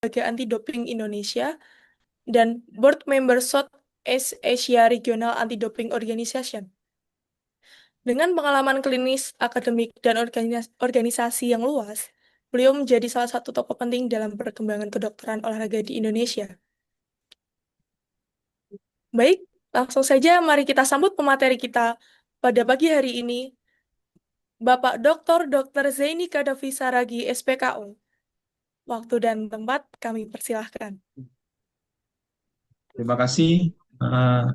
Lembaga Anti-Doping Indonesia, dan Board Member Southeast Asia Regional Anti-Doping Organization. Dengan pengalaman klinis, akademik, dan organisasi yang luas, beliau menjadi salah satu tokoh penting dalam perkembangan kedokteran olahraga di Indonesia. Baik, langsung saja mari kita sambut pemateri kita pada pagi hari ini, Bapak Dr. Zaini Kadafi Saragi, SPKO. Waktu dan tempat kami persilahkan. Terima kasih, eh,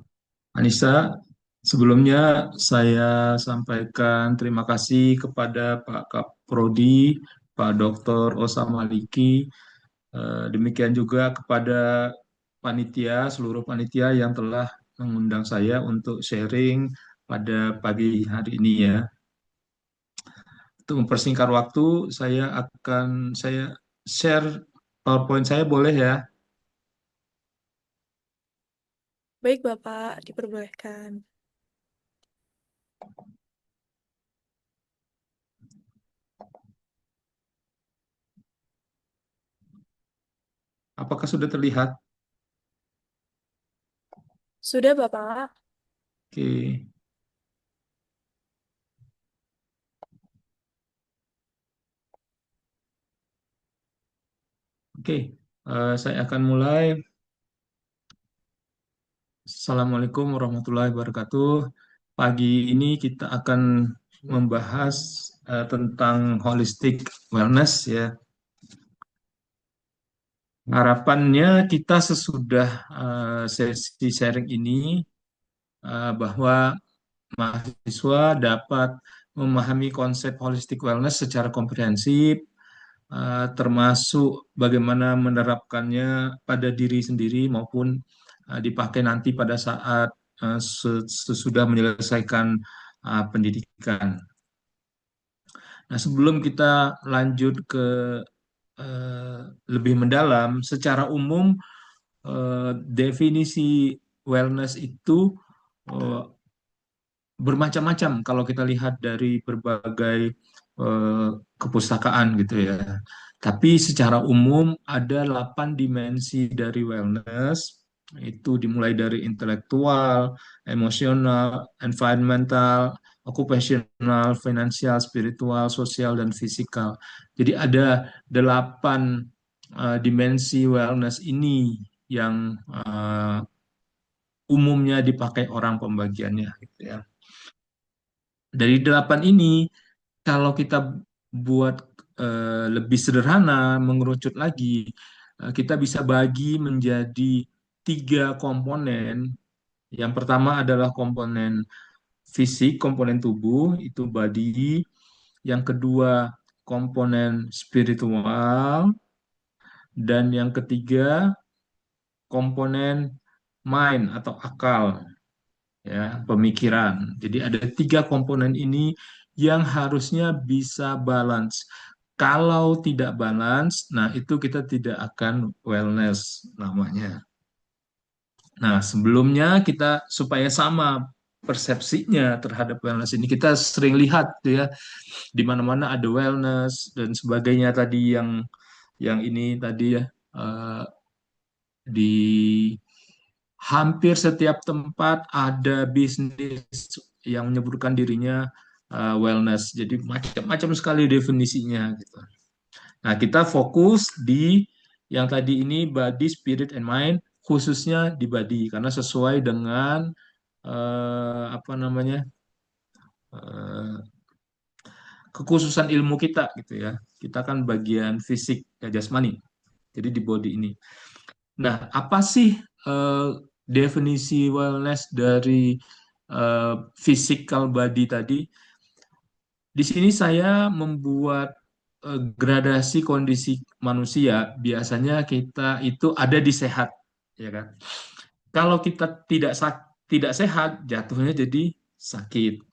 Anissa. Sebelumnya saya sampaikan terima kasih kepada Pak Kaprodi, Pak Dr. Osa Maliki, demikian juga kepada panitia, seluruh panitia yang telah mengundang saya untuk sharing pada pagi hari ini ya. Untuk mempersingkat waktu, saya share PowerPoint saya boleh ya? Baik, Bapak, diperbolehkan. Apakah sudah terlihat? Sudah, Bapak. Oke. Oke, saya akan mulai. Assalamualaikum warahmatullahi wabarakatuh. Pagi ini kita akan membahas tentang holistic wellness ya. Harapannya kita sesudah sesi sharing ini bahwa mahasiswa dapat memahami konsep holistic wellness secara komprehensif, termasuk bagaimana menerapkannya pada diri sendiri maupun dipakai nanti pada saat sesudah menyelesaikan pendidikan. Nah, sebelum kita lanjut ke eh, lebih mendalam, secara umum definisi wellness itu eh, bermacam-macam kalau kita lihat dari berbagai kepustakaan gitu ya. Tapi secara umum ada 8 dimensi dari wellness, itu dimulai dari intelektual, emosional, environmental, occupational, finansial, spiritual, sosial, dan fisikal. Jadi ada 8 dimensi wellness ini yang umumnya dipakai orang pembagiannya gitu ya. Dari 8 ini, kalau kita buat lebih sederhana, mengerucut lagi, kita bisa bagi menjadi 3 komponen. Yang pertama adalah komponen fisik, komponen tubuh, itu body. Yang kedua, komponen spiritual. Dan yang ketiga, komponen mind atau akal, ya, pemikiran. Jadi ada 3 komponen ini yang harusnya bisa balance. Kalau tidak balance, nah itu kita tidak akan wellness namanya. Nah, sebelumnya kita supaya sama persepsinya terhadap wellness ini, kita sering lihat tuh ya, di mana-mana ada wellness dan sebagainya tadi yang ini tadi ya, eh, di hampir setiap tempat ada bisnis yang menyebutkan dirinya wellness. Jadi macam-macam sekali definisinya gitu. Nah, kita fokus di yang tadi ini body, spirit, and mind, khususnya di body karena sesuai dengan apa namanya eh, kekhususan ilmu kita gitu ya. Kita kan bagian fisik ya jasmani. Jadi di body ini. Nah, apa sih eh, definisi wellness dari physical body tadi? Di sini saya membuat gradasi kondisi manusia. Biasanya kita itu ada di sehat, ya kan? Kalau kita tidak sehat, jatuhnya jadi sakit.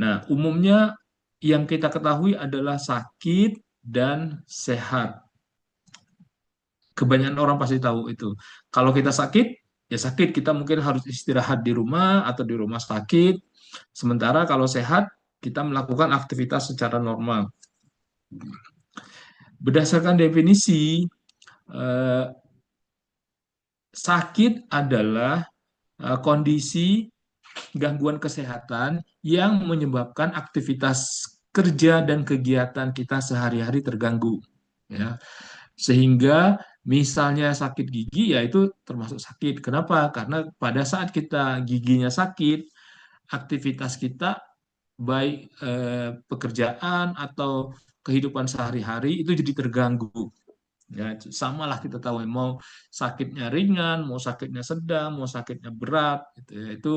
Nah, umumnya yang kita ketahui adalah sakit dan sehat. Kebanyakan orang pasti tahu itu. Kalau kita sakit, ya sakit, kita mungkin harus istirahat di rumah atau di rumah sakit. Sementara kalau sehat, kita melakukan aktivitas secara normal. Berdasarkan definisi, Eh, Sakit adalah kondisi gangguan kesehatan yang menyebabkan aktivitas kerja dan kegiatan kita sehari-hari terganggu. Ya, sehingga misalnya sakit gigi, ya itu termasuk sakit. Kenapa? Karena pada saat kita giginya sakit, aktivitas kita baik pekerjaan atau kehidupan sehari-hari itu jadi terganggu. Ya, sama lah kita tahu mau sakitnya ringan, mau sakitnya sedang, mau sakitnya berat, gitu ya. Itu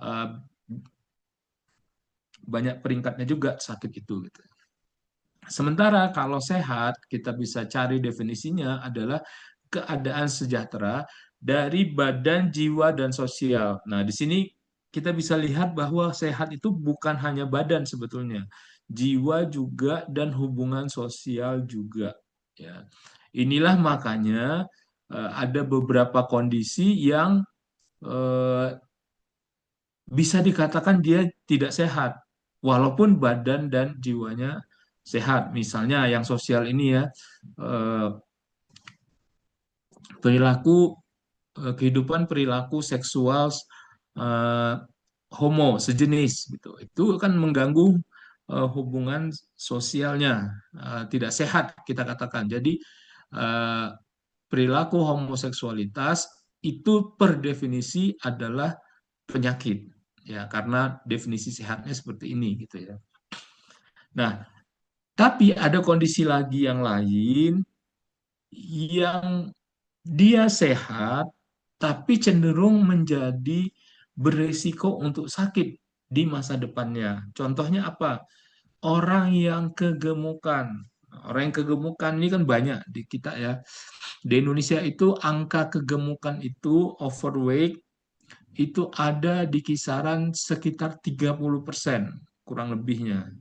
eh, banyak peringkatnya juga sakit itu, gitu. Sementara kalau sehat, kita bisa cari definisinya adalah keadaan sejahtera dari badan, jiwa, dan sosial. Nah, di sini kita bisa lihat bahwa sehat itu bukan hanya badan sebetulnya, jiwa juga dan hubungan sosial juga. Ya, inilah makanya ada beberapa kondisi yang eh, bisa dikatakan dia tidak sehat, walaupun badan dan jiwanya sehat. Misalnya yang sosial ini ya, eh, perilaku kehidupan perilaku seksual eh, homo sejenis gitu. Itu kan mengganggu hubungan sosialnya, tidak sehat kita katakan. Jadi eh, perilaku homoseksualitas itu per definisi adalah penyakit, ya, karena definisi sehatnya seperti ini gitu ya. Nah, tapi ada kondisi lagi yang lain yang dia sehat tapi cenderung menjadi beresiko untuk sakit di masa depannya. Contohnya apa? Orang yang kegemukan. Orang yang kegemukan ini kan banyak di kita ya. Di Indonesia itu angka kegemukan itu overweight itu ada di kisaran sekitar 30% kurang lebihnya.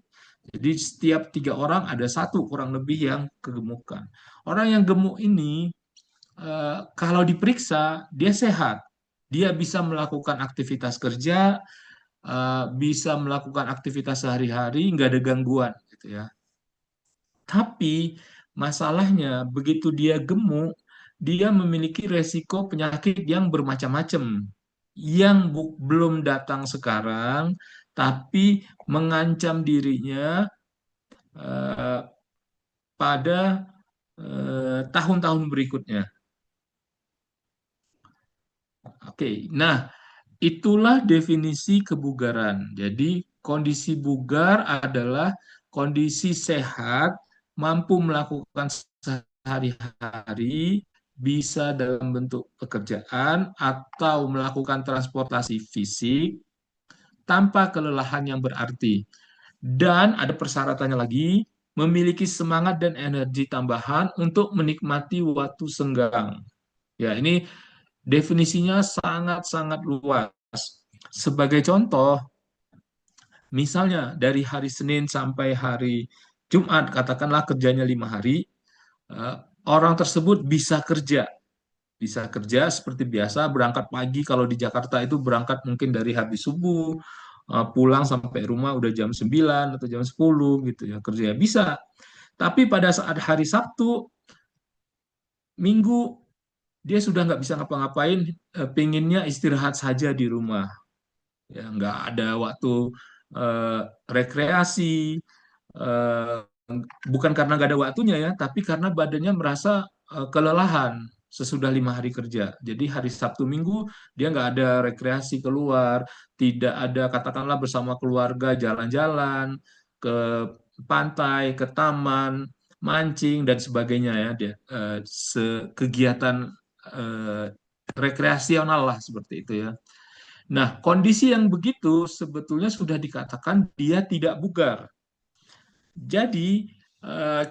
Jadi setiap 3 orang ada satu kurang lebih yang kegemukan. Orang yang gemuk ini kalau diperiksa dia sehat, dia bisa melakukan aktivitas kerja, bisa melakukan aktivitas sehari-hari, nggak ada gangguan, gitu ya. Tapi masalahnya begitu dia gemuk, dia memiliki resiko penyakit yang bermacam-macam, yang belum datang sekarang, tapi mengancam dirinya eh, pada tahun-tahun berikutnya. Oke, nah itulah definisi kebugaran. Jadi, kondisi bugar adalah kondisi sehat, mampu melakukan sehari-hari, bisa dalam bentuk pekerjaan atau melakukan transportasi fisik tanpa kelelahan yang berarti. Dan ada persyaratannya lagi, memiliki semangat dan energi tambahan untuk menikmati waktu senggang. Ya, ini definisinya sangat-sangat luas. Sebagai contoh, misalnya dari hari Senin sampai hari Jumat, katakanlah kerjanya 5 hari, eh, orang tersebut bisa kerja seperti biasa, berangkat pagi. Kalau di Jakarta itu berangkat mungkin dari habis subuh, pulang sampai rumah udah jam 9 atau jam 10 gitu ya, kerja bisa. Tapi pada saat hari Sabtu, Minggu, dia sudah nggak bisa ngapa-ngapain, pinginnya istirahat saja di rumah, ya nggak ada waktu eh, rekreasi, eh, bukan karena nggak ada waktunya ya, tapi karena badannya merasa kelelahan sesudah 5 hari kerja. Jadi hari Sabtu Minggu dia nggak ada rekreasi keluar, tidak ada katakanlah bersama keluarga jalan-jalan ke pantai, ke taman, mancing dan sebagainya ya, dia kegiatan eh, rekreasional lah seperti itu ya. Nah, kondisi yang begitu sebetulnya sudah dikatakan dia tidak bugar. Jadi,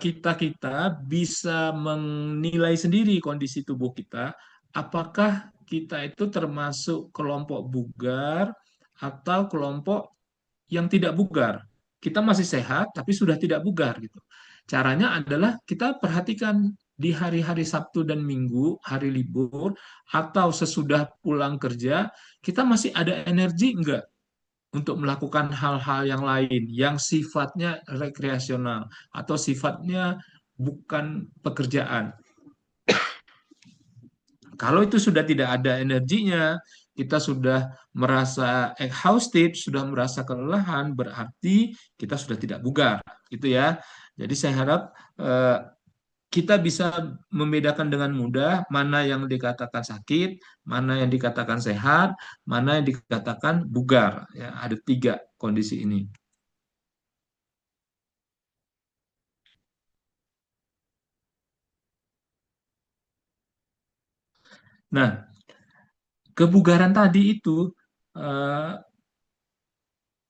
kita-kita bisa menilai sendiri kondisi tubuh kita, apakah kita itu termasuk kelompok bugar atau kelompok yang tidak bugar. Kita masih sehat, tapi sudah tidak bugar gitu. Caranya adalah kita perhatikan di hari-hari Sabtu dan Minggu, hari libur, atau sesudah pulang kerja, kita masih ada energi enggak untuk melakukan hal-hal yang lain yang sifatnya rekreasional atau sifatnya bukan pekerjaan. Kalau itu sudah tidak ada energinya, kita sudah merasa exhausted, sudah merasa kelelahan, berarti kita sudah tidak bugar, gitu ya. Jadi saya harap eh, kita bisa membedakan dengan mudah mana yang dikatakan sakit, mana yang dikatakan sehat, mana yang dikatakan bugar. Ya, ada tiga kondisi ini. Nah, kebugaran tadi itu eh,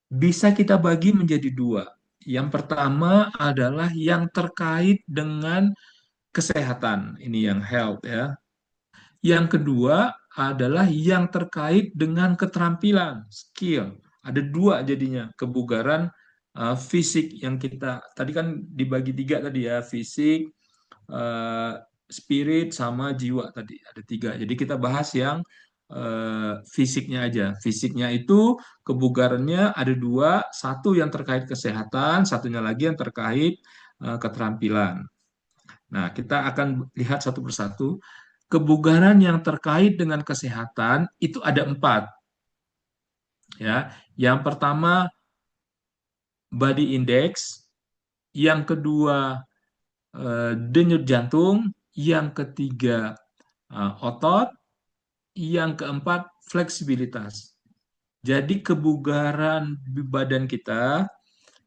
bisa kita bagi menjadi dua. Yang pertama adalah yang terkait dengan kesehatan, ini yang health ya. Yang kedua adalah yang terkait dengan keterampilan, skill. Ada dua jadinya, kebugaran fisik yang kita tadi kan dibagi tiga tadi ya, fisik, eh, spirit sama jiwa tadi ada tiga. Jadi kita bahas yang fisiknya aja. Fisiknya itu kebugarannya ada dua, satu yang terkait kesehatan, satunya lagi yang terkait keterampilan. Nah, kita akan lihat satu persatu. Kebugaran yang terkait dengan kesehatan itu ada empat, ya. Yang pertama body index, yang kedua denyut jantung, yang ketiga otot, yang keempat fleksibilitas. Jadi kebugaran di badan kita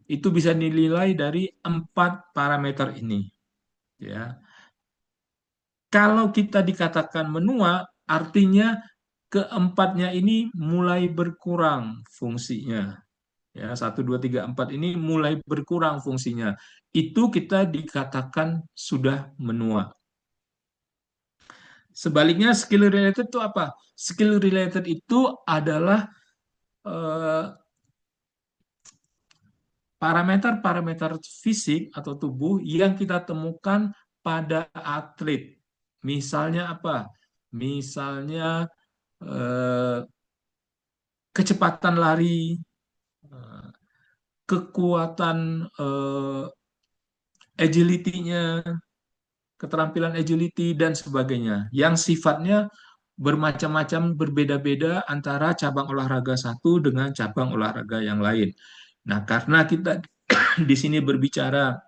itu bisa dinilai dari empat parameter ini, ya. Kalau kita dikatakan menua, artinya keempatnya ini mulai berkurang fungsinya. Ya, satu, dua, tiga, empat ini mulai berkurang fungsinya. Itu kita dikatakan sudah menua. Sebaliknya skill related itu apa? Skill related itu adalah eh, parameter-parameter fisik atau tubuh yang kita temukan pada atlet. Misalnya apa? Misalnya eh, kecepatan lari, eh, kekuatan agility-nya, keterampilan agility dan sebagainya. Yang sifatnya bermacam-macam, berbeda-beda antara cabang olahraga satu dengan cabang olahraga yang lain. Nah, karena kita di sini berbicara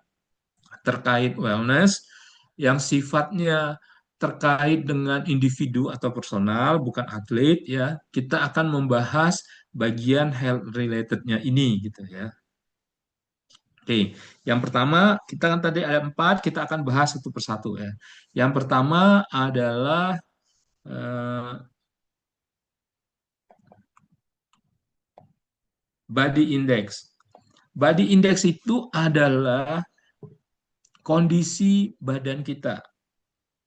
terkait wellness yang sifatnya terkait dengan individu atau personal, bukan atlet ya. Kita akan membahas bagian health relatednya ini gitu ya. Oke, yang pertama kita kan tadi ada empat, kita akan bahas satu persatu ya. Yang pertama adalah eh, body index. Body index itu adalah kondisi badan kita.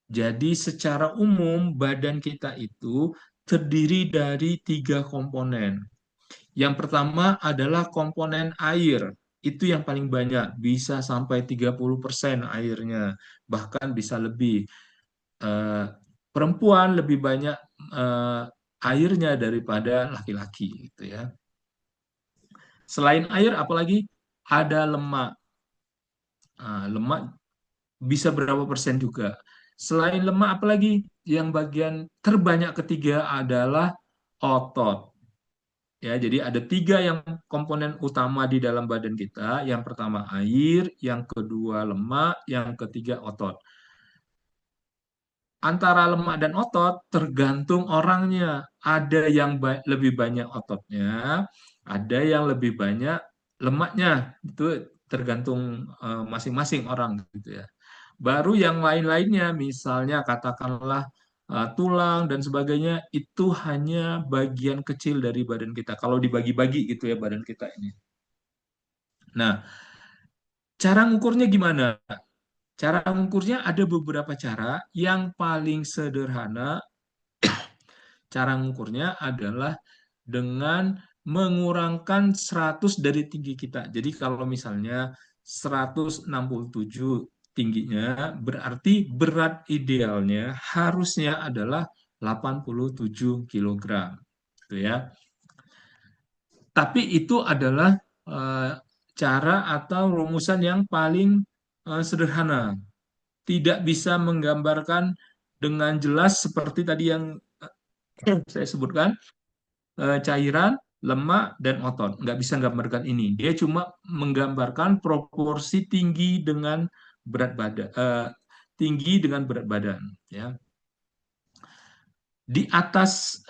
Jadi secara umum badan kita itu terdiri dari tiga komponen. Yang pertama adalah komponen air. Itu yang paling banyak, bisa sampai 30% airnya, bahkan bisa lebih. Eh, Perempuan lebih banyak eh, airnya daripada laki-laki gitu ya. Selain air apalagi ada lemak. Nah, lemak bisa berapa persen juga. Selain lemak apalagi yang bagian terbanyak ketiga adalah otot. Ya, jadi ada tiga yang komponen utama di dalam badan kita. Yang pertama air, yang kedua lemak, yang ketiga otot. Antara lemak dan otot tergantung orangnya. Ada yang lebih banyak ototnya, ada yang lebih banyak lemaknya. Itu tergantung masing-masing orang gitu ya. Baru yang lain-lainnya, misalnya katakanlah tulang dan sebagainya, itu hanya bagian kecil dari badan kita. Kalau dibagi-bagi gitu ya badan kita ini. Nah, cara ngukurnya gimana? Cara ngukurnya ada beberapa cara. Yang paling sederhana cara ngukurnya adalah dengan mengurangkan 100 dari tinggi kita. Jadi kalau misalnya 167 tingginya, berarti berat idealnya harusnya adalah 87 kilogram. Gitu ya. Tapi itu adalah eh, cara atau rumusan yang paling sederhana. Tidak bisa menggambarkan dengan jelas seperti tadi yang saya sebutkan, cairan, lemak, dan otot. Nggak bisa gambarkan ini. Dia cuma menggambarkan proporsi tinggi dengan berat badan. Ya. Di atas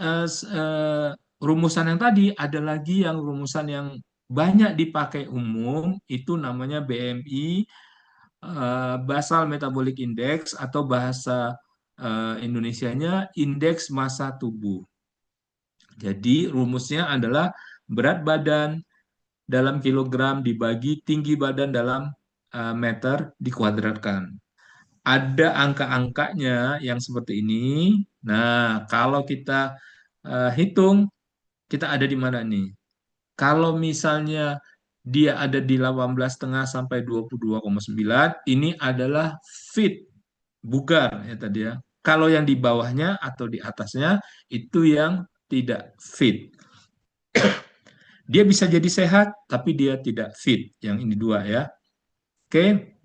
rumusan yang tadi ada lagi yang rumusan yang banyak dipakai umum, itu namanya BMI, Basal Metabolic Index, atau bahasa Indonesianya indeks massa tubuh. Jadi rumusnya adalah berat badan dalam kilogram dibagi tinggi badan dalam meter dikuadratkan. Ada angka-angkanya yang seperti ini. Nah, kalau kita hitung, kita ada di mana nih? Kalau misalnya dia ada di 18,5 sampai 22,9, ini adalah fit, bugar ya tadi ya. Kalau yang di bawahnya atau di atasnya itu yang tidak fit. Dia bisa jadi sehat, tapi dia tidak fit. Yang ini dua ya. Oke.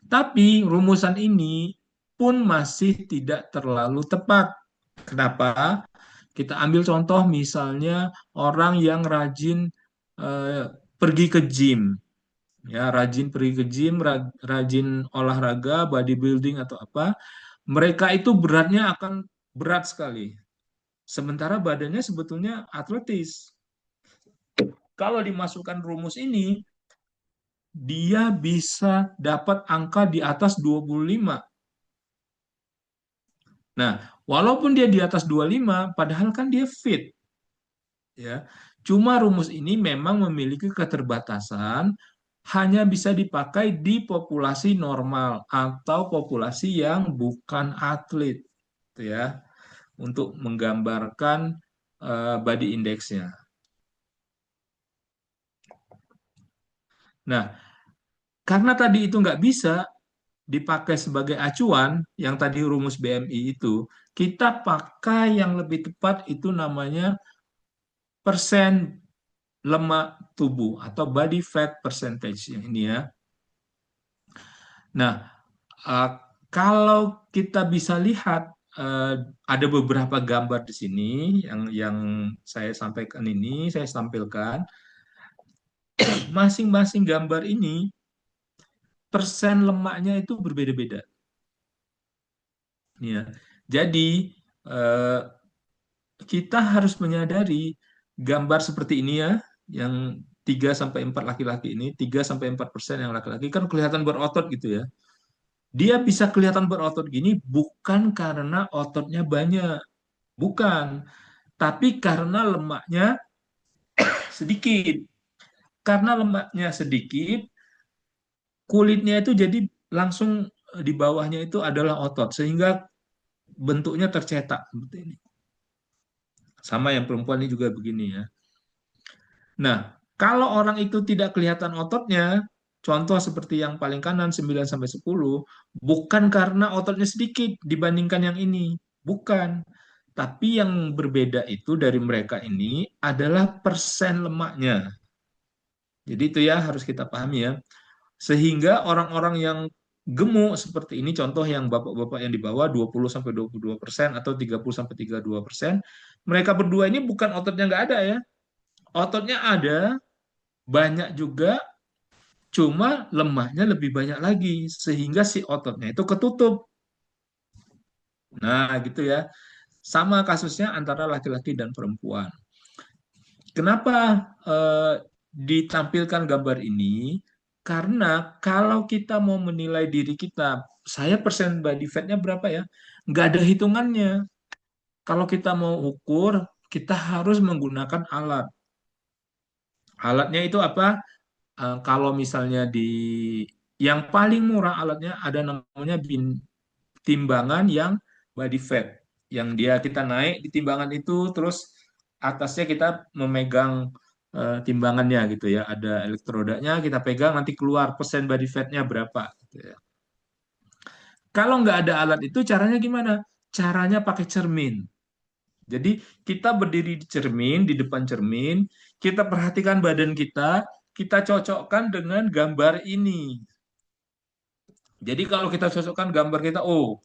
Tapi rumusan ini pun masih tidak terlalu tepat. Kenapa? Kita ambil contoh misalnya orang yang rajin eh, pergi ke gym, ya rajin pergi ke gym, rajin olahraga, bodybuilding atau apa, mereka itu beratnya akan berat sekali. Sementara badannya sebetulnya atletis. Kalau dimasukkan rumus ini, dia bisa dapat angka di atas 25. Nah, walaupun dia di atas 25, padahal kan dia fit, ya. Cuma rumus ini memang memiliki keterbatasan, hanya bisa dipakai di populasi normal atau populasi yang bukan atlet, gitu ya, untuk menggambarkan body index-nya. Nah, karena tadi itu nggak bisa dipakai sebagai acuan, yang tadi rumus BMI itu, kita pakai yang lebih tepat itu namanya persen lemak tubuh atau body fat percentage yang ini ya. Nah, eh, kalau kita bisa lihat eh, ada beberapa gambar di sini yang saya sampaikan ini, saya tampilkan. Masing-masing gambar ini persen lemaknya itu berbeda-beda. Ya. Jadi eh, kita harus menyadari gambar seperti ini ya, yang 3 sampai 4 laki-laki ini, 3 sampai 4% yang laki-laki kan kelihatan berotot gitu ya. Dia bisa kelihatan berotot gini bukan karena ototnya banyak, bukan, tapi karena lemaknya sedikit. Karena lemaknya sedikit, kulitnya itu jadi langsung di bawahnya itu adalah otot, sehingga bentuknya tercetak seperti ini. Sama yang perempuan ini juga begini ya. Nah, kalau orang itu tidak kelihatan ototnya, contoh seperti yang paling kanan 9 sampai 10, bukan karena ototnya sedikit dibandingkan yang ini, bukan. Tapi yang berbeda itu dari mereka ini adalah persen lemaknya. Jadi itu ya harus kita pahami ya. Sehingga orang-orang yang gemuk seperti ini, contoh yang bapak-bapak yang di bawah 20 sampai 22% atau 30 sampai 32%, mereka berdua ini bukan ototnya nggak ada ya. Ototnya ada, banyak juga, cuma lemaknya lebih banyak lagi, sehingga si ototnya itu ketutup. Nah, gitu ya. Sama kasusnya antara laki-laki dan perempuan. Kenapa ditampilkan gambar ini? Karena kalau kita mau menilai diri kita, saya persen body fat-nya berapa ya? Nggak ada hitungannya. Kalau kita mau ukur, kita harus menggunakan alat. Alatnya itu apa? Kalau misalnya di yang paling murah alatnya ada namanya timbangan yang body fat, yang dia kita naik di timbangan itu, terus atasnya kita memegang timbangannya gitu ya, ada elektrodanya, kita pegang nanti keluar persen body fatnya berapa gitu ya. Kalau nggak ada alat itu caranya gimana? Caranya pakai cermin. Jadi kita berdiri di cermin, di depan cermin, kita perhatikan badan kita cocokkan dengan gambar ini. Jadi kalau kita cocokkan gambar kita, oh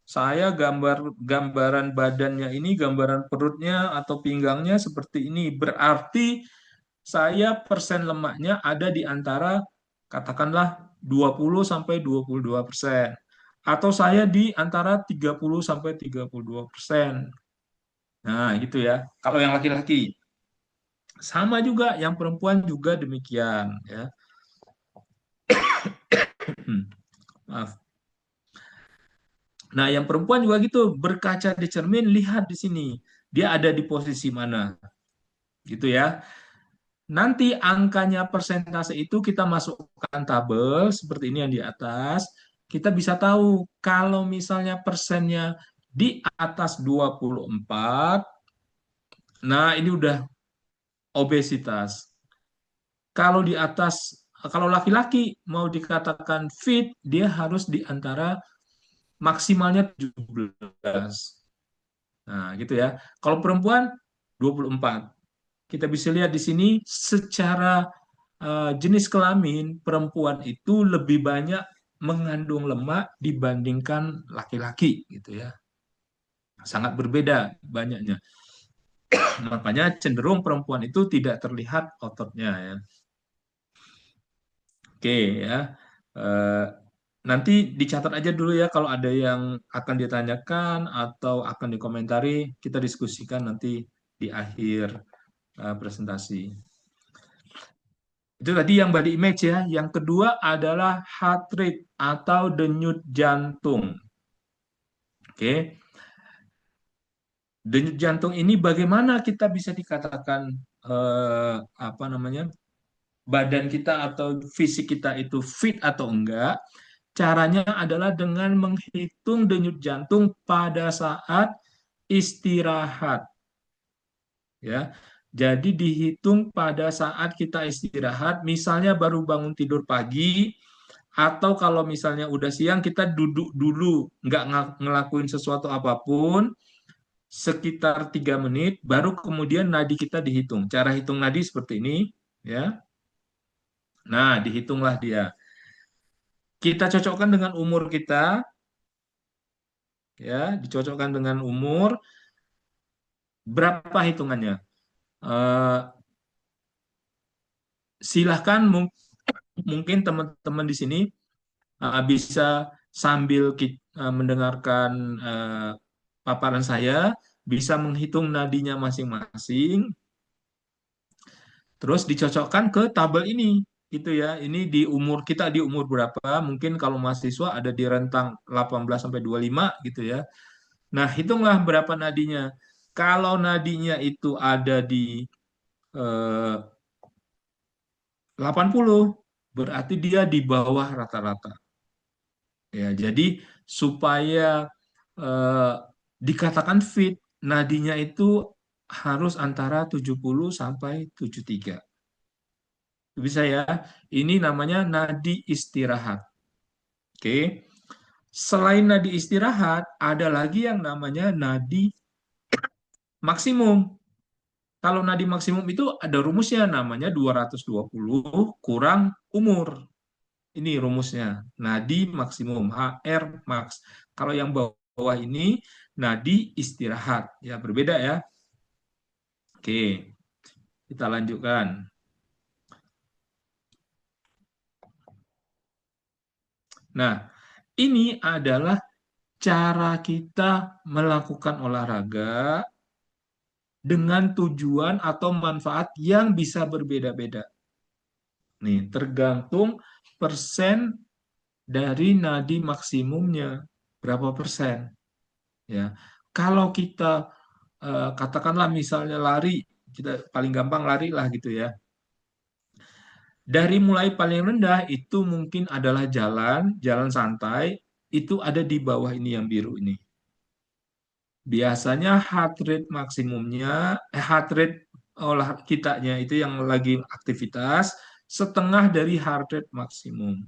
Saya gambaran badannya ini, gambaran perutnya atau pinggangnya seperti ini. Berarti saya persen lemaknya ada di antara katakanlah 20 sampai 22%. Atau saya di antara 30 sampai 32%. Nah, gitu ya. Kalau yang laki-laki. Sama juga yang perempuan juga demikian ya. Maaf. Nah, yang perempuan juga gitu, berkaca di cermin, lihat di sini. Dia ada di posisi mana, gitu ya. Nanti angkanya persentase itu kita masukkan tabel seperti ini yang di atas. Kita bisa tahu kalau misalnya persennya di atas 24, nah ini udah obesitas. Kalau di atas, kalau laki-laki mau dikatakan fit, dia harus di antara maksimalnya 17. Nah, gitu ya. Kalau perempuan 24. Kita bisa lihat di sini secara jenis kelamin perempuan itu lebih banyak mengandung lemak dibandingkan laki-laki gitu ya. Sangat berbeda banyaknya. Makanya cenderung perempuan itu tidak terlihat ototnya ya. Oke ya. Eh, Nanti dicatat aja dulu ya kalau ada yang akan ditanyakan atau akan dikomentari, kita diskusikan nanti di akhir presentasi. Itu tadi yang body image ya. Yang kedua adalah heart rate atau denyut jantung. Oke. Denyut jantung ini bagaimana kita bisa dikatakan apa namanya? Badan kita atau fisik kita itu fit atau enggak? Caranya adalah dengan menghitung denyut jantung pada saat istirahat ya. Jadi dihitung pada saat kita istirahat, misalnya baru bangun tidur pagi, atau kalau misalnya udah siang kita duduk dulu, nggak ngelakuin sesuatu apapun, sekitar 3 menit, baru kemudian nadi kita dihitung. Cara hitung nadi seperti ini, ya. Nah, dihitunglah dia. Kita cocokkan dengan umur kita, ya, dicocokkan dengan umur. Berapa hitungannya? Eh, Silahkan mungkin teman-teman di sini bisa sambil mendengarkan paparan saya, bisa menghitung nadinya masing-masing, terus dicocokkan ke tabel ini, gitu ya. Ini di umur kita di umur berapa? Mungkin kalau mahasiswa ada di rentang 18 sampai 25 gitu ya. Nah, hitunglah berapa nadinya. Kalau nadinya itu ada di eh, 80, berarti dia di bawah rata-rata. Ya, jadi supaya eh, dikatakan fit, nadinya itu harus antara 70 sampai 73. Bisa ya. Ini namanya nadi istirahat. Oke. Selain nadi istirahat, ada lagi yang namanya nadi maksimum. Kalau nadi maksimum itu ada rumusnya namanya 220 kurang umur. Ini rumusnya. Nadi maksimum HR max. Kalau yang bawah ini nadi istirahat. Ya, berbeda ya. Oke, kita lanjutkan. Nah, ini adalah cara kita melakukan olahraga dengan tujuan atau manfaat yang bisa berbeda-beda. Nih, tergantung persen dari nadi maksimumnya. Berapa persen? Ya. Kalau kita katakanlah misalnya lari, kita paling gampang lari lah gitu ya. Dari mulai paling rendah itu mungkin adalah jalan santai, itu ada di bawah ini yang biru ini. Biasanya heart rate maksimumnya, heart rate olah kitanya itu yang lagi aktivitas setengah dari heart rate maksimum.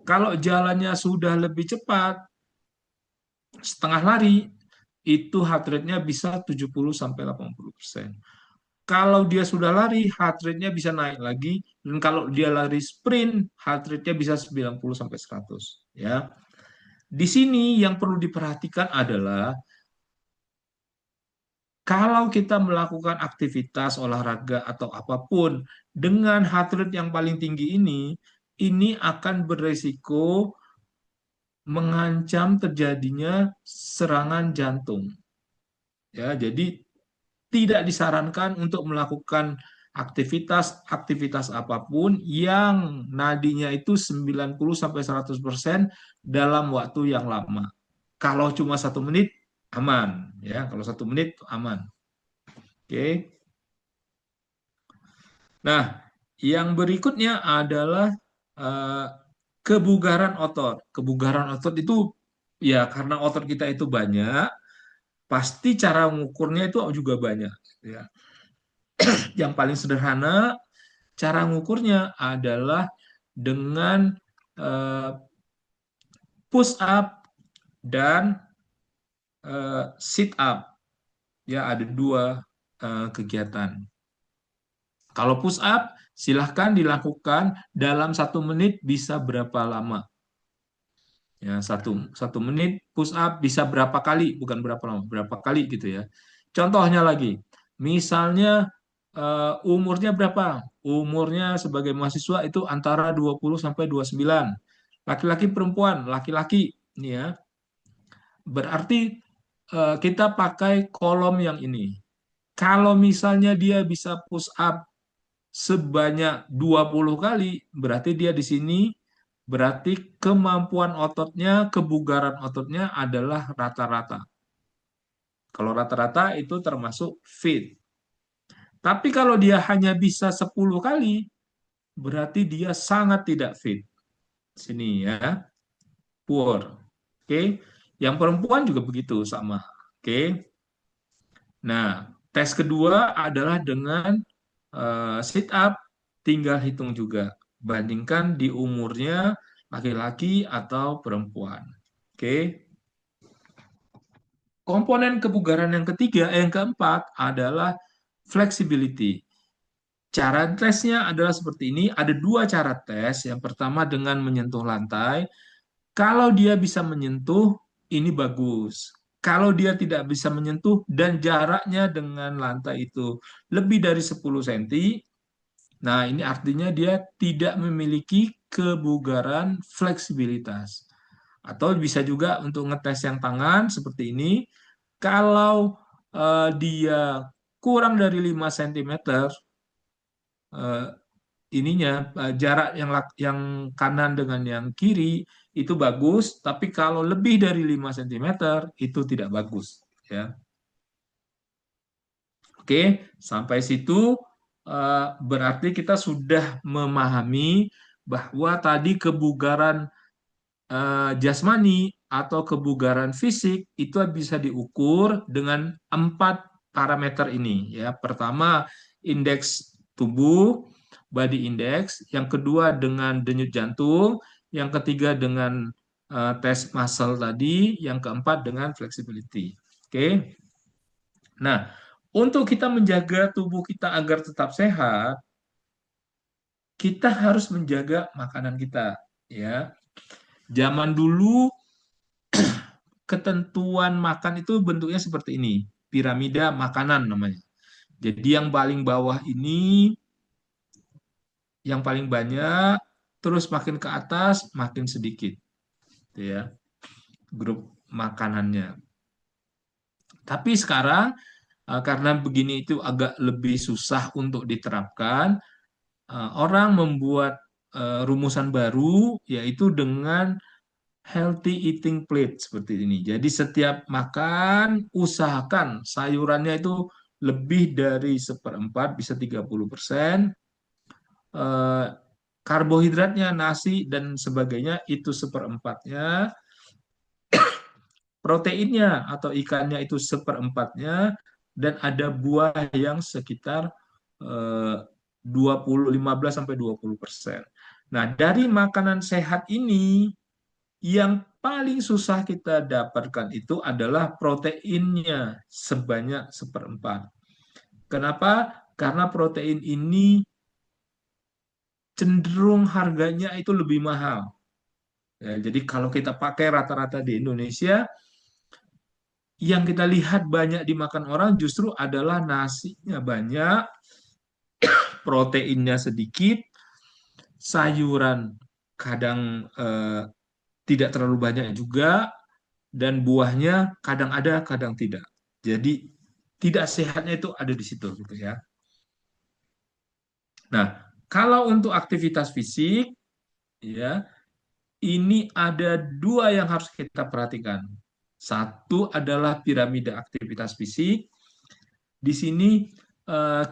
Kalau jalannya sudah lebih cepat, setengah lari, itu heart rate-nya bisa 70 sampai 80%. Kalau dia sudah lari, heart rate-nya bisa naik lagi. Dan kalau dia lari sprint, heart rate-nya bisa 90 sampai 100. Ya. Di sini yang perlu diperhatikan adalah kalau kita melakukan aktivitas olahraga atau apapun dengan heart rate yang paling tinggi ini akan beresiko mengancam terjadinya serangan jantung. Ya, jadi tidak disarankan untuk melakukan aktivitas apapun yang nadinya itu 90 sampai 100% dalam waktu yang lama. Kalau cuma 1 menit aman, ya. Kalau 1 menit aman. Oke. Nah, yang berikutnya adalah eh, kebugaran otot. Kebugaran otot itu ya karena otot kita itu banyak, pasti cara mengukurnya itu juga banyak. Ya. Yang paling sederhana cara mengukurnya adalah dengan eh, push up dan sit up. Ya, ada dua kegiatan. Kalau push up, silahkan dilakukan dalam 1 menit bisa berapa lama. Ya, satu menit push up bisa berapa kali, bukan berapa lama, berapa kali gitu ya. Contohnya lagi, misalnya umurnya berapa? Umurnya sebagai mahasiswa itu antara 20 sampai 29. Laki-laki perempuan, laki-laki ini ya. Berarti kita pakai kolom yang ini. Kalau misalnya dia bisa push up sebanyak 20 kali, berarti dia di sini berarti kemampuan ototnya, kebugaran ototnya adalah rata-rata. Kalau rata-rata itu termasuk fit. Tapi kalau dia hanya bisa 10 kali, berarti dia sangat tidak fit. Sini ya, poor. Oke. Yang perempuan juga begitu sama. Oke. Nah, tes kedua adalah dengan sit up, tinggal hitung juga. Bandingkan di umurnya laki-laki atau perempuan. Oke. Komponen kebugaran yang ketiga, yang keempat adalah flexibility. Cara tesnya adalah seperti ini. Ada dua cara tes. Yang pertama dengan menyentuh lantai. Kalau dia bisa menyentuh, ini bagus. Kalau dia tidak bisa menyentuh dan jaraknya dengan lantai itu lebih dari 10 cm, nah ini artinya dia tidak memiliki kebugaran fleksibilitas. Atau bisa juga untuk ngetes yang tangan seperti ini. Kalau dia kurang dari 5 cm, eh, ininya jarak yang kanan dengan yang kiri itu bagus, tapi kalau lebih dari 5 cm itu tidak bagus, ya. Oke, sampai situ berarti kita sudah memahami bahwa tadi kebugaran jasmani atau kebugaran fisik itu bisa diukur dengan 4 parameter ini, ya. Pertama, indeks tubuh, body index. Yang kedua dengan denyut jantung. Yang ketiga dengan tes muscle tadi. Yang keempat dengan flexibility. Oke. Nah, untuk kita menjaga tubuh kita agar tetap sehat, kita harus menjaga makanan kita, ya. Zaman dulu ketentuan makan itu bentuknya seperti ini, piramida makanan namanya. Jadi yang paling bawah ini yang paling banyak, terus makin ke atas makin sedikit, gitu ya, grup makanannya. Tapi sekarang karena begini itu agak lebih susah untuk diterapkan, orang membuat rumusan baru yaitu dengan healthy eating plate seperti ini. Jadi setiap makan usahakan sayurannya itu lebih dari seperempat, bisa 30%. eh, Karbohidratnya nasi dan sebagainya itu seperempatnya, proteinnya atau ikannya itu seperempatnya, dan ada buah yang sekitar 15 sampai 20%. Nah, dari makanan sehat ini yang paling susah kita dapatkan itu adalah proteinnya sebanyak seperempat. Kenapa? Karena protein ini cenderung harganya itu lebih mahal. Ya, jadi kalau kita pakai rata-rata di Indonesia, yang kita lihat banyak dimakan orang justru adalah nasinya banyak, proteinnya sedikit, sayuran kadang tidak terlalu banyak juga, dan buahnya kadang ada, kadang tidak. Jadi tidak sehatnya itu ada di situ gitu ya. Nah, kalau untuk aktivitas fisik ya, ini ada dua yang harus kita perhatikan. Satu adalah piramida aktivitas fisik. Di sini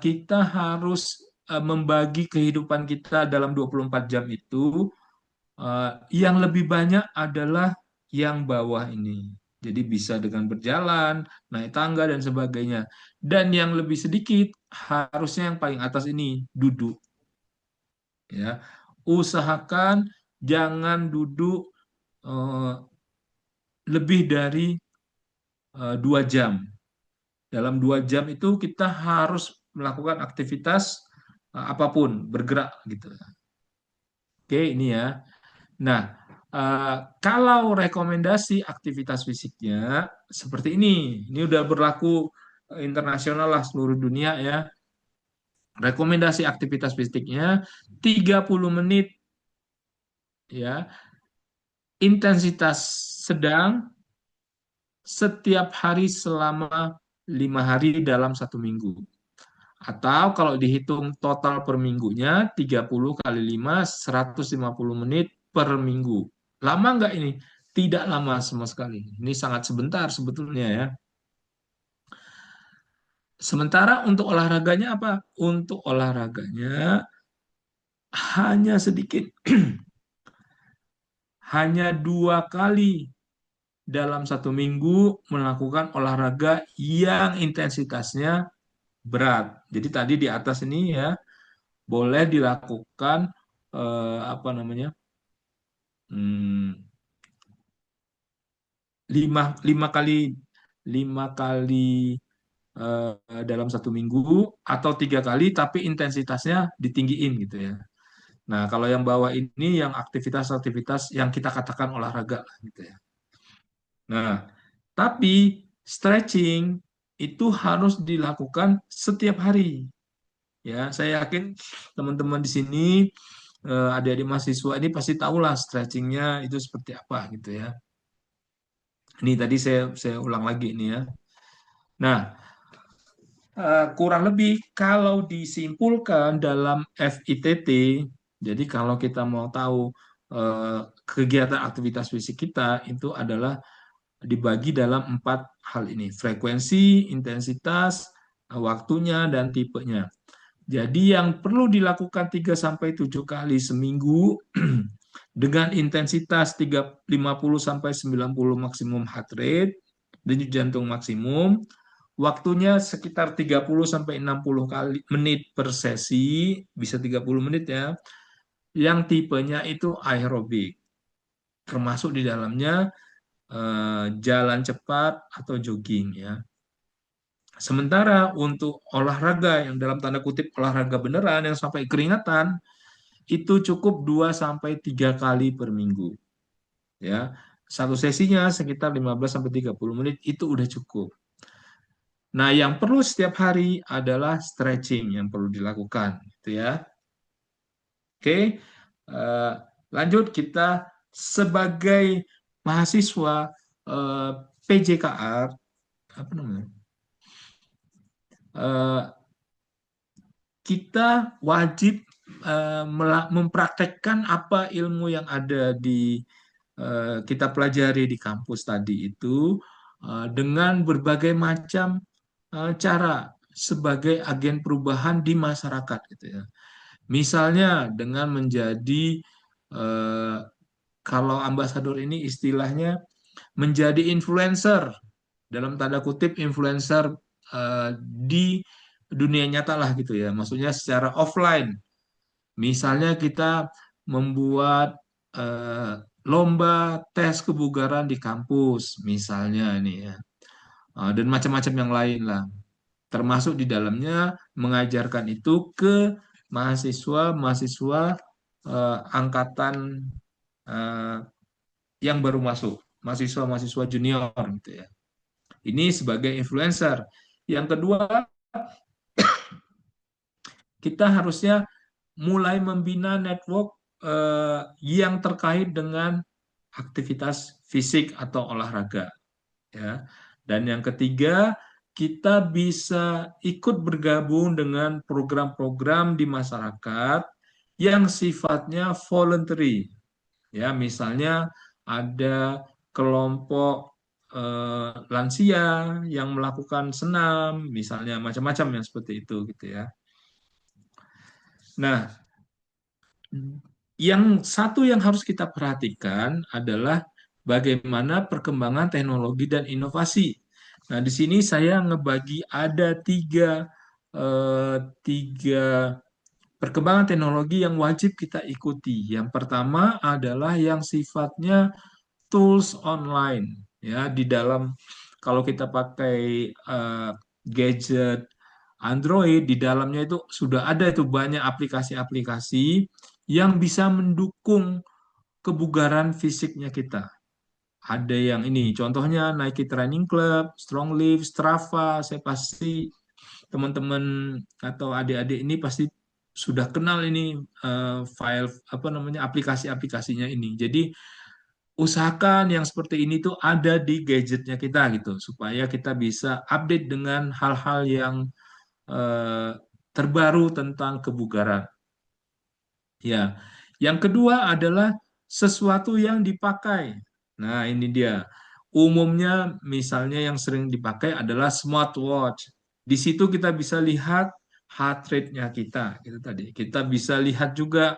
kita harus membagi kehidupan kita dalam 24 jam itu. Yang lebih banyak adalah yang bawah ini. Jadi bisa dengan berjalan, naik tangga dan sebagainya. Dan yang lebih sedikit harusnya yang paling atas ini duduk. Ya, usahakan jangan duduk eh, lebih dari 2 jam. Dalam 2 jam itu kita harus melakukan aktivitas apapun, bergerak gitu. Oke, ini ya. Nah, kalau rekomendasi aktivitas fisiknya seperti ini. Ini udah berlaku internasional lah seluruh dunia ya. Rekomendasi aktivitas fisiknya 30 menit ya, intensitas sedang setiap hari selama 5 hari dalam 1 minggu. Atau kalau dihitung total per minggunya, 30 kali 5, 150 menit per minggu. Lama nggak ini? Tidak lama sama sekali. Ini sangat sebentar sebetulnya ya. Sementara untuk olahraganya apa? Untuk olahraganya hanya sedikit. Hanya 2 kali dalam 1 minggu melakukan olahraga yang intensitasnya berat. Jadi tadi di atas ini ya, boleh dilakukan apa namanya, hmm, lima lima kali 5 kali dalam 1 minggu, atau 3 kali tapi intensitasnya ditinggiin gitu ya. Nah, kalau yang bawah ini yang aktivitas-aktivitas yang kita katakan olahraga lah gitu ya. Nah, tapi stretching itu harus dilakukan setiap hari. Ya, saya yakin teman-teman di sini, adik-adik mahasiswa ini pasti tahulah stretchingnya itu seperti apa gitu ya. Ini tadi saya ulang lagi ini ya. Nah, kurang lebih kalau disimpulkan dalam FITT, jadi kalau kita mau tahu kegiatan aktivitas fisik kita itu adalah dibagi dalam 4 hal ini: frekuensi, intensitas, waktunya, dan tipenya. Jadi yang perlu dilakukan 3 sampai 7 kali seminggu dengan intensitas 50 sampai 90 maksimum heart rate, denyut jantung maksimum. Waktunya sekitar 30 sampai 60 kali menit per sesi, bisa 30 menit ya. Yang tipenya itu aerobik, termasuk di dalamnya jalan cepat atau jogging ya. Sementara untuk olahraga yang dalam tanda kutip olahraga beneran yang sampai keringatan itu cukup 2 sampai 3 kali per minggu ya. Satu sesinya sekitar 15 sampai 30 menit itu udah cukup. Nah, yang perlu setiap hari adalah stretching yang perlu dilakukan gitu ya. Oke. eh, Lanjut kita sebagai mahasiswa PJKR, apa namanya? eh, Kita wajib mempraktekkan apa ilmu yang ada di kita pelajari di kampus tadi itu dengan berbagai macam cara sebagai agen perubahan di masyarakat gitu ya. Misalnya dengan menjadi eh, kalau ambasador ini istilahnya menjadi influencer, dalam tanda kutip influencer di dunia nyata lah gitu ya. Maksudnya secara offline. Misalnya kita membuat eh, lomba tes kebugaran di kampus, misalnya ini ya. Dan macam-macam yang lain lah. Termasuk di dalamnya mengajarkan itu ke mahasiswa-mahasiswa angkatan yang baru masuk, mahasiswa-mahasiswa junior gitu ya. Ini sebagai influencer. Yang kedua, kita harusnya mulai membina network yang terkait dengan aktivitas fisik atau olahraga ya. Dan yang ketiga, kita bisa ikut bergabung dengan program-program di masyarakat yang sifatnya voluntary. Ya, misalnya ada kelompok lansia yang melakukan senam, misalnya macam-macam yang seperti itu gitu ya. Nah, yang satu yang harus kita perhatikan adalah bagaimana perkembangan teknologi dan inovasi. Nah, di sini saya ngebagi ada tiga perkembangan teknologi yang wajib kita ikuti. Yang pertama adalah yang sifatnya tools online. Ya, di dalam kalau kita pakai gadget Android, di dalamnya itu sudah ada itu banyak aplikasi-aplikasi yang bisa mendukung kebugaran fisiknya kita. Ada yang ini, contohnya Nike Training Club, Strong Live, Strava. Saya pasti teman-teman atau adik-adik ini pasti sudah kenal ini file apa namanya aplikasi-aplikasinya ini. Jadi usahakan yang seperti ini tuh ada di gadgetnya kita gitu, supaya kita bisa update dengan hal-hal yang eh, terbaru tentang kebugaran. Ya, yang kedua adalah sesuatu yang dipakai. Nah, ini dia. Umumnya misalnya yang sering dipakai adalah smartwatch. Di situ kita bisa lihat heart rate-nya kita, gitu tadi. Kita bisa lihat juga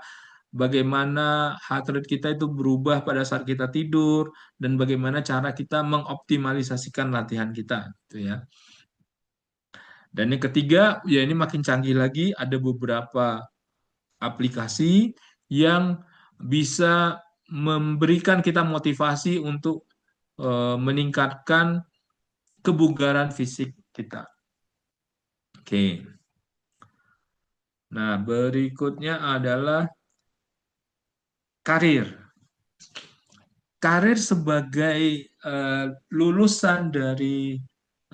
bagaimana heart rate kita itu berubah pada saat kita tidur dan bagaimana cara kita mengoptimalisasikan latihan kita, gitu ya. Dan yang ketiga, ya ini makin canggih lagi, ada beberapa aplikasi yang bisa memberikan kita motivasi untuk meningkatkan kebugaran fisik kita. Oke. Nah, berikutnya adalah karir. Karir sebagai lulusan dari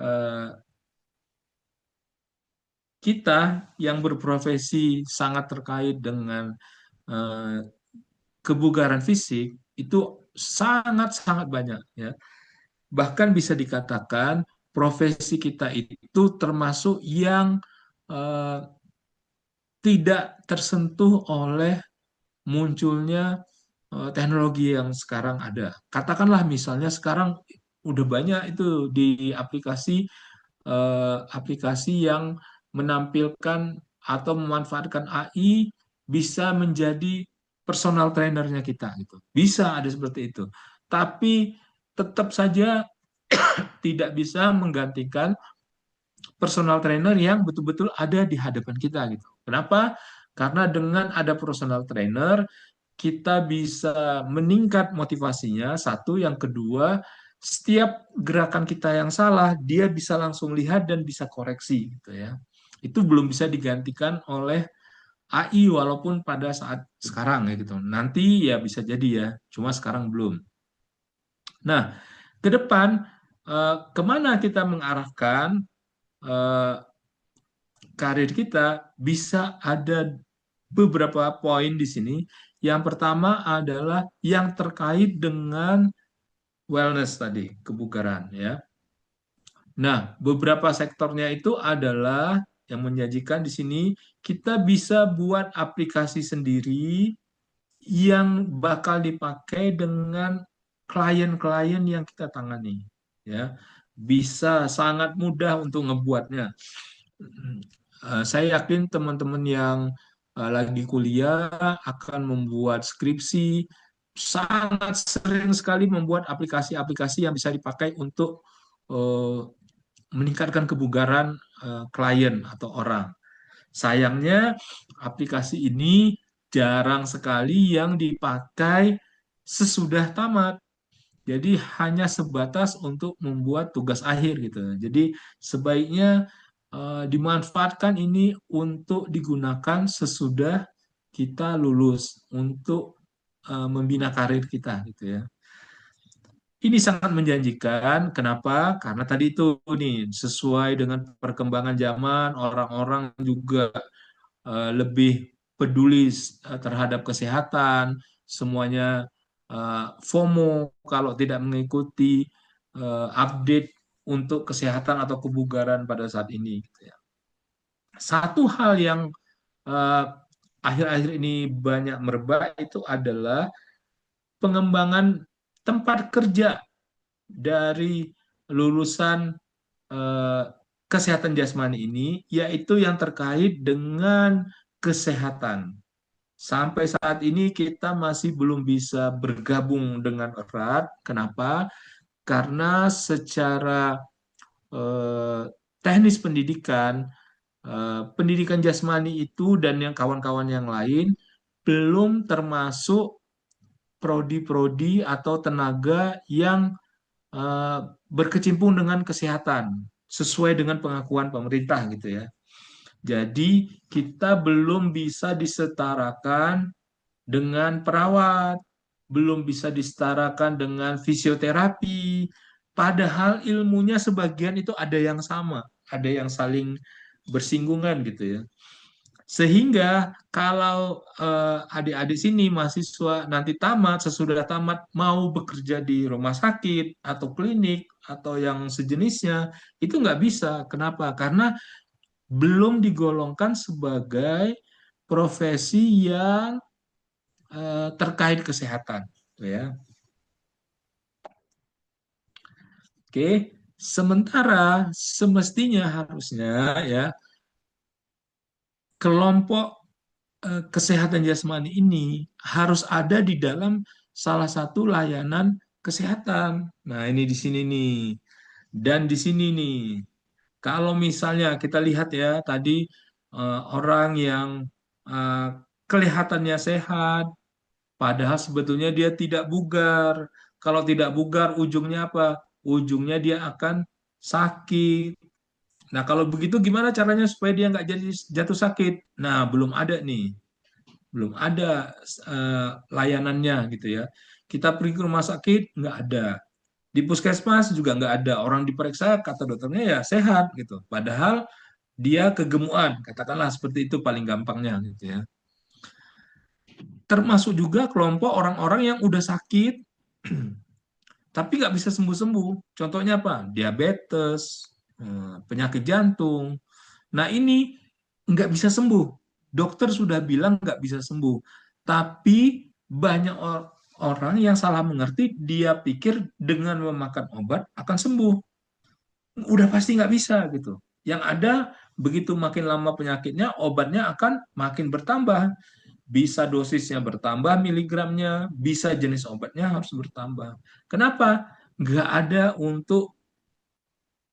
eh, kita yang berprofesi sangat terkait dengan eh, kebugaran fisik itu sangat-sangat banyak ya. Bahkan bisa dikatakan profesi kita itu termasuk yang eh, tidak tersentuh oleh munculnya teknologi yang sekarang ada. Katakanlah misalnya sekarang udah banyak itu di aplikasi yang menampilkan atau memanfaatkan AI bisa menjadi personal trainernya kita gitu. Bisa ada seperti itu. Tapi tetap saja tidak bisa menggantikan personal trainer yang betul-betul ada di hadapan kita gitu. Kenapa? Karena dengan ada personal trainer kita bisa meningkat motivasinya, satu, yang kedua, setiap gerakan kita yang salah, dia bisa langsung lihat dan bisa koreksi gitu ya. Itu belum bisa digantikan oleh AI walaupun pada saat sekarang ya gitu. Nanti ya bisa jadi ya, cuma sekarang belum. Nah, ke depan kemana kita mengarahkan eh, karir kita bisa ada beberapa poin di sini. Yang pertama adalah yang terkait dengan wellness tadi, kebugaran ya. Nah, beberapa sektornya itu adalah yang menyajikan di sini kita bisa buat aplikasi sendiri yang bakal dipakai dengan klien-klien yang kita tangani ya. Bisa sangat mudah untuk ngebuatnya. Saya yakin teman-teman yang lagi kuliah akan membuat skripsi, sangat sering sekali membuat aplikasi-aplikasi yang bisa dipakai untuk eh, meningkatkan kebugaran klien atau orang. Sayangnya aplikasi ini jarang sekali yang dipakai sesudah tamat. Jadi hanya sebatas untuk membuat tugas akhir gitu. Jadi sebaiknya dimanfaatkan ini untuk digunakan sesudah kita lulus untuk membina karir kita gitu ya. Ini sangat menjanjikan. Kenapa? Karena tadi itu nih sesuai dengan perkembangan zaman, orang-orang juga lebih peduli terhadap kesehatan, semuanya FOMO kalau tidak mengikuti update untuk kesehatan atau kebugaran pada saat ini, gitu ya. Satu hal yang eh, akhir-akhir ini banyak merebak itu adalah pengembangan tempat kerja dari lulusan eh, kesehatan jasmani ini, yaitu yang terkait dengan kesehatan. Sampai saat ini kita masih belum bisa bergabung dengan erat. Kenapa? Karena secara eh, teknis pendidikan, pendidikan jasmani itu dan yang kawan-kawan yang lain belum termasuk prodi-prodi atau tenaga yang eh, berkecimpung dengan kesehatan sesuai dengan pengakuan pemerintah gitu ya. Jadi kita belum bisa disetarakan dengan perawat, belum bisa disetarakan dengan fisioterapi, padahal ilmunya sebagian itu ada yang sama, ada yang saling bersinggungan gitu ya. Sehingga kalau adik-adik sini mahasiswa nanti tamat, sesudah tamat mau bekerja di rumah sakit atau klinik atau yang sejenisnya, itu nggak bisa. Kenapa? Karena belum digolongkan sebagai profesi yang terkait kesehatan, gitu ya. Oke, sementara semestinya harusnya ya kelompok kesehatan jasmani ini harus ada di dalam salah satu layanan kesehatan. Nah, ini di sini nih. Dan di sini nih, kalau misalnya kita lihat ya tadi orang yang eh, kelihatannya sehat, padahal sebetulnya dia tidak bugar. Kalau tidak bugar, ujungnya apa? Ujungnya dia akan sakit. Nah, kalau begitu gimana caranya supaya dia nggak jadi jatuh sakit? Nah, belum ada nih, belum ada layanannya gitu ya. Kita pergi ke rumah sakit, nggak ada. Di puskesmas juga nggak ada. Orang diperiksa, kata dokternya ya sehat gitu. Padahal dia kegemukan, katakanlah seperti itu paling gampangnya gitu ya. Termasuk juga kelompok orang-orang yang udah sakit, tapi nggak bisa sembuh-sembuh. Contohnya apa? Diabetes, penyakit jantung. Nah ini nggak bisa sembuh. Dokter sudah bilang nggak bisa sembuh. Tapi banyak orang yang salah mengerti, dia pikir dengan memakan obat akan sembuh. Udah pasti nggak bisa gitu. Yang ada begitu makin lama penyakitnya, obatnya akan makin bertambah. Bisa dosisnya bertambah, miligramnya, bisa jenis obatnya harus bertambah. Kenapa? Nggak ada untuk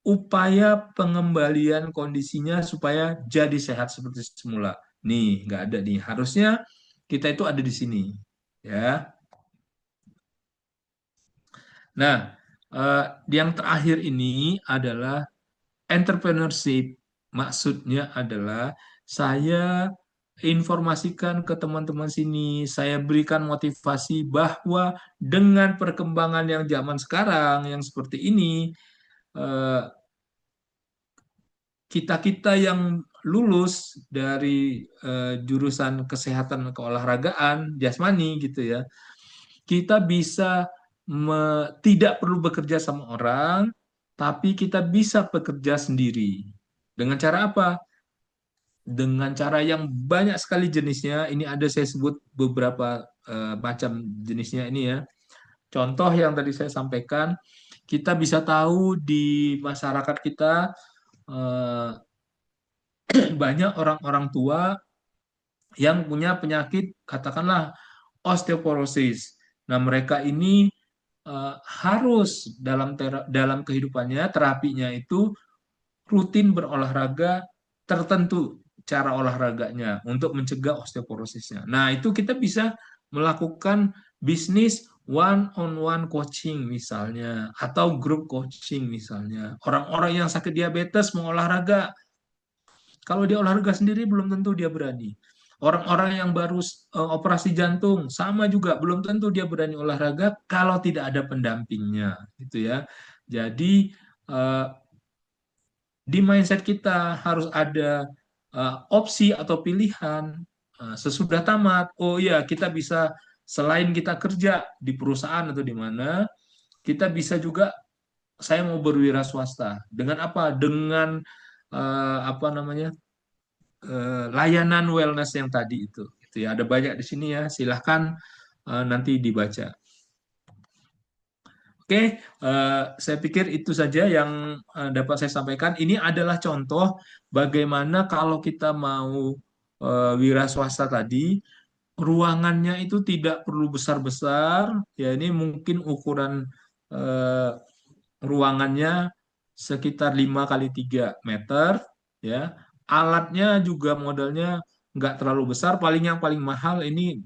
upaya pengembalian kondisinya supaya jadi sehat seperti semula. Nih, nggak ada nih. Harusnya kita itu ada di sini. Ya. Nah, eh, yang terakhir ini adalah entrepreneurship. Maksudnya adalah saya informasikan ke teman-teman sini, saya berikan motivasi bahwa dengan perkembangan yang zaman sekarang yang seperti ini, eh, kita-kita yang lulus dari jurusan kesehatan keolahragaan jasmani gitu ya, kita bisa tidak perlu bekerja sama orang, tapi kita bisa bekerja sendiri. Dengan cara apa? Dengan cara yang banyak sekali jenisnya. Ini ada saya sebut beberapa macam jenisnya ini ya. Contoh yang tadi saya sampaikan, kita bisa tahu di masyarakat kita eh, banyak orang-orang tua yang punya penyakit, katakanlah osteoporosis. Nah, mereka ini harus dalam kehidupannya terapinya itu rutin berolahraga tertentu cara olahraganya untuk mencegah osteoporosisnya. Nah, itu kita bisa melakukan bisnis one on one coaching misalnya atau grup coaching misalnya. Orang-orang yang sakit diabetes mau olahraga, kalau dia olahraga sendiri belum tentu dia berani. Orang-orang yang baru operasi jantung sama juga belum tentu dia berani olahraga kalau tidak ada pendampingnya, gitu ya. Jadi eh, di mindset kita harus ada opsi atau pilihan sesudah tamat. Oh iya, kita bisa selain kita kerja di perusahaan atau di mana, kita bisa juga saya mau berwira swasta. Dengan apa? Dengan apa namanya? Layanan wellness yang tadi itu. Gitu ya. Ada banyak di sini ya. Silahkan nanti dibaca. Oke, saya pikir itu saja yang dapat saya sampaikan. Ini adalah contoh bagaimana kalau kita mau wira swasta tadi, ruangannya itu tidak perlu besar-besar. Ya, ini mungkin ukuran eh, ruangannya sekitar 5 kali 3 meter, ya. Alatnya juga modelnya nggak terlalu besar, paling yang paling mahal ini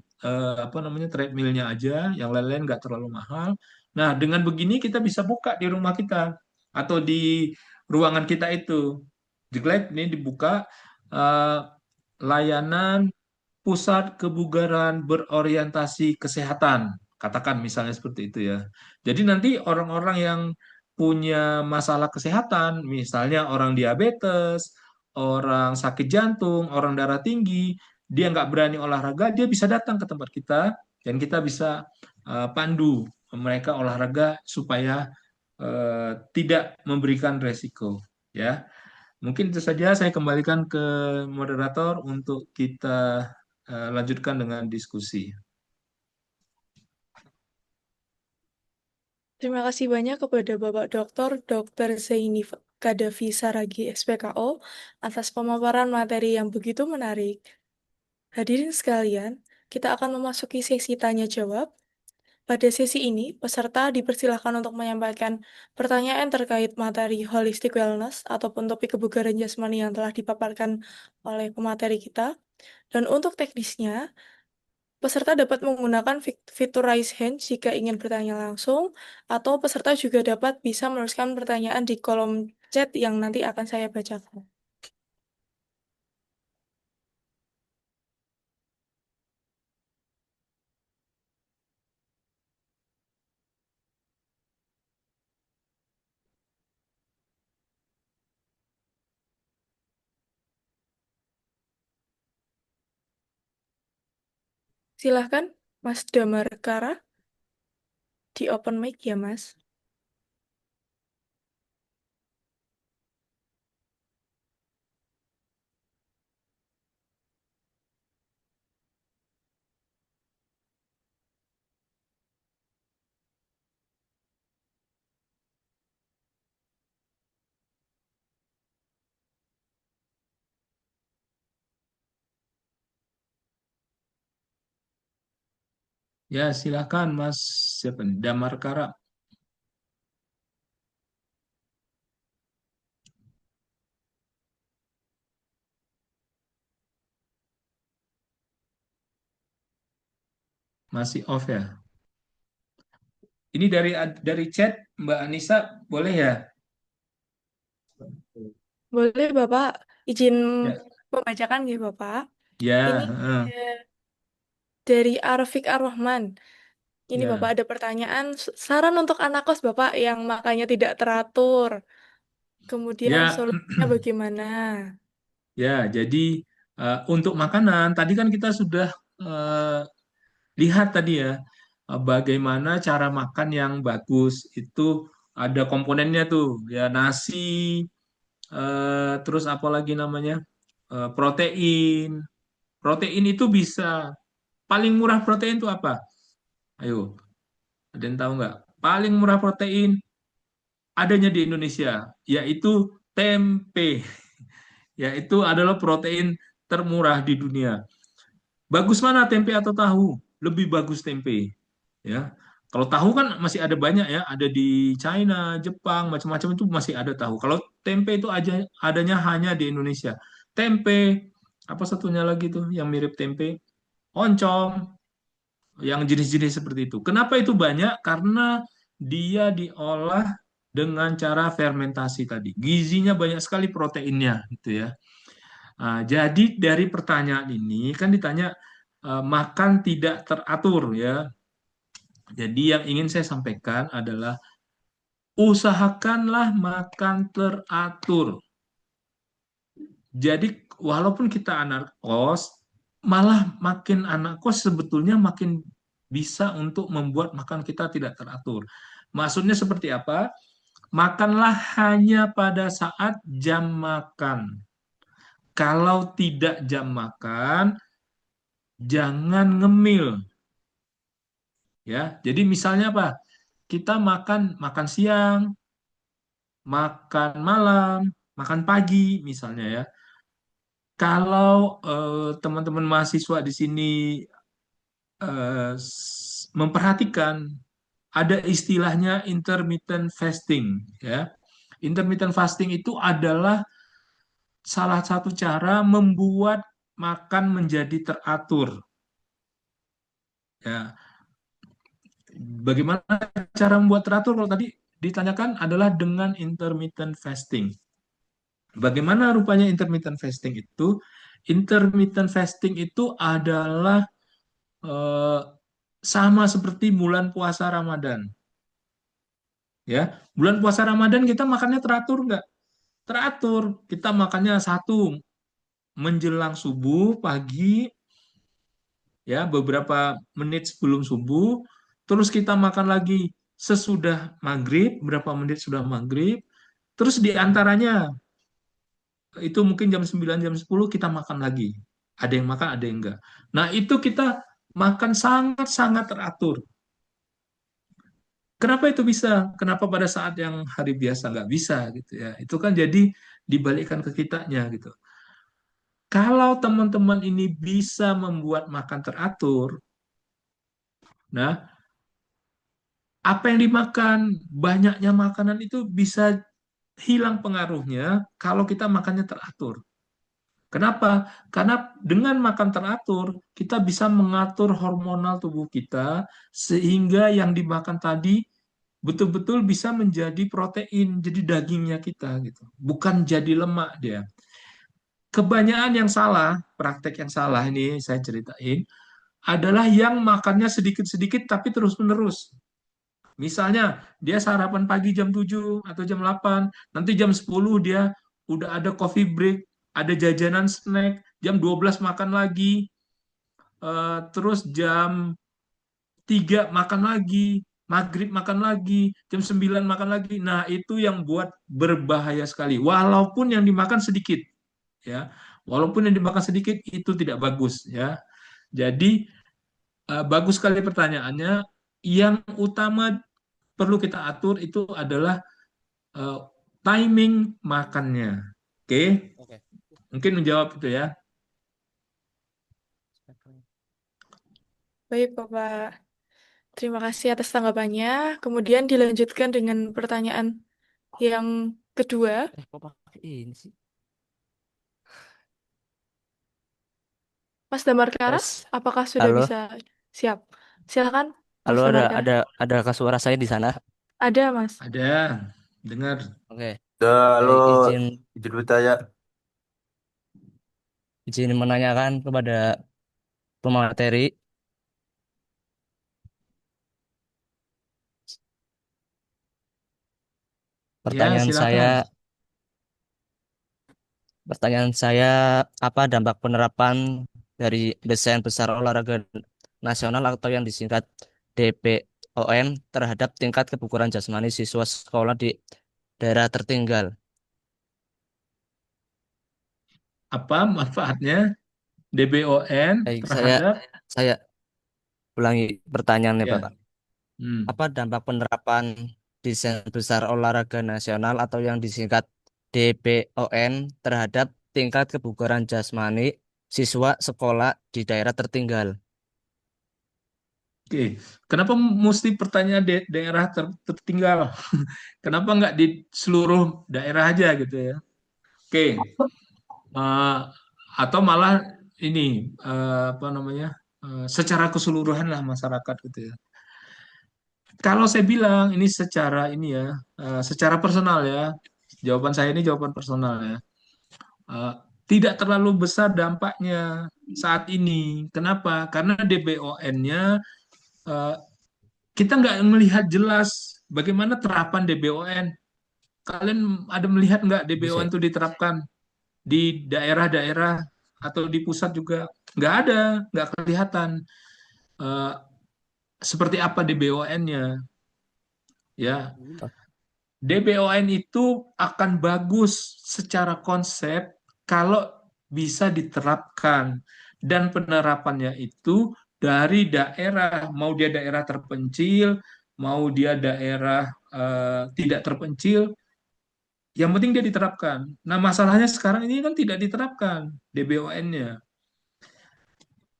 apa namanya treadmillnya aja, yang lain-lain nggak terlalu mahal. Nah, dengan begini kita bisa buka di rumah kita atau di ruangan kita itu. Jelek ini dibuka eh, layanan pusat kebugaran berorientasi kesehatan. Katakan misalnya seperti itu ya. Jadi nanti orang-orang yang punya masalah kesehatan, misalnya orang diabetes, orang sakit jantung, orang darah tinggi, dia nggak berani olahraga, dia bisa datang ke tempat kita dan kita bisa pandu mereka olahraga supaya tidak memberikan resiko. Ya, mungkin itu saja. Saya kembalikan ke moderator untuk kita lanjutkan dengan diskusi. Terima kasih banyak kepada Bapak Dr. Zaini Kadafi Saragi, SPKO, atas pemaparan materi yang begitu menarik. Hadirin sekalian, kita akan memasuki sesi tanya jawab. Pada sesi ini, peserta dipersilakan untuk menyampaikan pertanyaan terkait materi holistic wellness ataupun topik kebugaran jasmani yang telah dipaparkan oleh pemateri kita. Dan untuk teknisnya, peserta dapat menggunakan fitur raise hand jika ingin bertanya langsung, atau peserta juga dapat bisa menuliskan pertanyaan di kolom chat yang nanti akan saya bacakan. Silahkan, Mas Damar Kara, di open mic ya, Mas. Ya, silakan Mas siapa nih? Damar Kara. Masih off ya. Ini dari chat Mbak Anissa boleh ya? Boleh Bapak izin Ya, membacakan ya Bapak. Ini ya, heeh. dari Arfik Ar-Rahman. Ini Bapak Ya, ada pertanyaan, saran untuk anak kos Bapak yang makannya tidak teratur. Kemudian ya, solusinya bagaimana? ya. Jadi untuk makanan tadi kan kita sudah lihat tadi ya bagaimana cara makan yang bagus itu ada komponennya tuh ya nasi, terus apa lagi namanya protein. Protein itu bisa paling murah protein itu apa? Ayo, ada yang tahu nggak? Paling murah protein adanya di Indonesia, yaitu tempe. Yaitu adalah protein termurah di dunia. Bagus mana tempe atau tahu? Lebih bagus tempe. Ya, kalau tahu kan masih ada banyak ya, ada di China, Jepang, macam-macam itu masih ada tahu. Kalau tempe itu aja adanya hanya di Indonesia. Tempe, apa satunya lagi tuh yang mirip tempe? Oncom, yang jenis-jenis seperti itu. Kenapa itu banyak? Karena dia diolah dengan cara fermentasi tadi. Gizinya banyak sekali proteinnya gitu ya. Jadi dari pertanyaan ini kan ditanya makan tidak teratur ya. Jadi yang ingin saya sampaikan adalah usahakanlah makan teratur. Jadi walaupun kita anak kos, malah makin anak kos sebetulnya makin bisa untuk membuat makan kita tidak teratur. Maksudnya seperti apa? Makanlah hanya pada saat jam makan. Kalau tidak jam makan, jangan ngemil ya. Jadi misalnya apa? Kita makan makan siang, makan malam, makan pagi misalnya ya. Kalau teman-teman mahasiswa di sini memperhatikan ada istilahnya intermittent fasting ya. Intermittent fasting itu adalah salah satu cara membuat makan menjadi teratur ya. Bagaimana cara membuat teratur kalau tadi ditanyakan adalah dengan intermittent fasting. Bagaimana rupanya intermittent fasting itu? Intermittent fasting itu adalah eh, sama seperti bulan puasa Ramadan. Ya, bulan puasa Ramadan kita makannya teratur nggak? Teratur. Kita makannya satu menjelang subuh pagi, ya beberapa menit sebelum subuh. Terus kita makan lagi sesudah maghrib, berapa menit sudah maghrib. Terus di antaranya itu mungkin jam 9 jam 10 kita makan lagi. Ada yang makan, ada yang enggak. Nah, itu kita makan sangat-sangat teratur. Kenapa itu bisa? Kenapa pada saat yang hari biasa nggak bisa gitu ya? Itu kan jadi dibalikkan ke kitanya gitu. Kalau teman-teman ini bisa membuat makan teratur, nah apa yang dimakan, banyaknya makanan itu bisa hilang pengaruhnya kalau kita makannya teratur. Kenapa? Karena dengan makan teratur, kita bisa mengatur hormonal tubuh kita sehingga yang dimakan tadi betul-betul bisa menjadi protein, jadi dagingnya kita gitu. Bukan jadi lemak dia. Kebanyakan yang salah, praktek yang salah ini saya ceritain, adalah yang makannya sedikit-sedikit tapi terus-menerus. Misalnya, dia sarapan pagi jam 7 atau jam 8, nanti jam 10 dia udah ada coffee break, ada jajanan snack, jam 12 makan lagi, terus jam 3 makan lagi, maghrib makan lagi, jam 9 makan lagi. Nah, itu yang buat berbahaya sekali. Walaupun yang dimakan sedikit, ya. Walaupun yang dimakan sedikit itu tidak bagus, ya. Jadi, bagus sekali pertanyaannya. Yang utama perlu kita atur itu adalah eh, timing makannya. Oke, Oke. mungkin menjawab itu ya. Baik, Bapak. Terima kasih atas tanggapannya. Kemudian dilanjutkan dengan pertanyaan yang kedua. Kok pakai ini sih? Mas Damar Karas, Tes. apakah sudah Halo, bisa siap? Silakan, halo Mas Damar Karas. ada suara saya di sana. Ada, Mas. Ada, dengar. Oke, Halo, baik izin izin bertanya. izin menanyakan kepada pemateri. Ya, Pertanyaan saya, silakan. pertanyaan saya apa dampak penerapan dari desain besar olahraga nasional atau yang disingkat DPON terhadap tingkat kebugaran jasmani siswa sekolah di daerah tertinggal? Apa manfaatnya DBON Baik, terhadap saya ulangi pertanyaannya, ya? Bapak. Hmm. Apa dampak penerapan desain besar olahraga nasional atau yang disingkat DBON terhadap tingkat kebugaran jasmani siswa sekolah di daerah tertinggal? Oke, kenapa mesti pertanyaan daerah tertinggal? Kenapa nggak di seluruh daerah aja gitu ya? Oke, eh, atau malah ini apa namanya? Secara keseluruhan lah masyarakat gitu ya. Kalau saya bilang ini secara ini ya, secara personal ya. Jawaban saya ini jawaban personal ya. Eh, tidak terlalu besar dampaknya saat ini. Kenapa? Karena DBON-nya kita nggak melihat jelas bagaimana terapan DBON. Kalian ada melihat nggak Bisa. DBON itu diterapkan di daerah-daerah atau di pusat juga? Nggak ada, nggak kelihatan eh, seperti apa DBON-nya. Ya, DBON itu akan bagus secara konsep kalau bisa diterapkan dan penerapannya itu dari daerah, mau dia daerah terpencil, mau dia daerah tidak terpencil, yang penting dia diterapkan. Nah, masalahnya sekarang ini kan tidak diterapkan DBON-nya.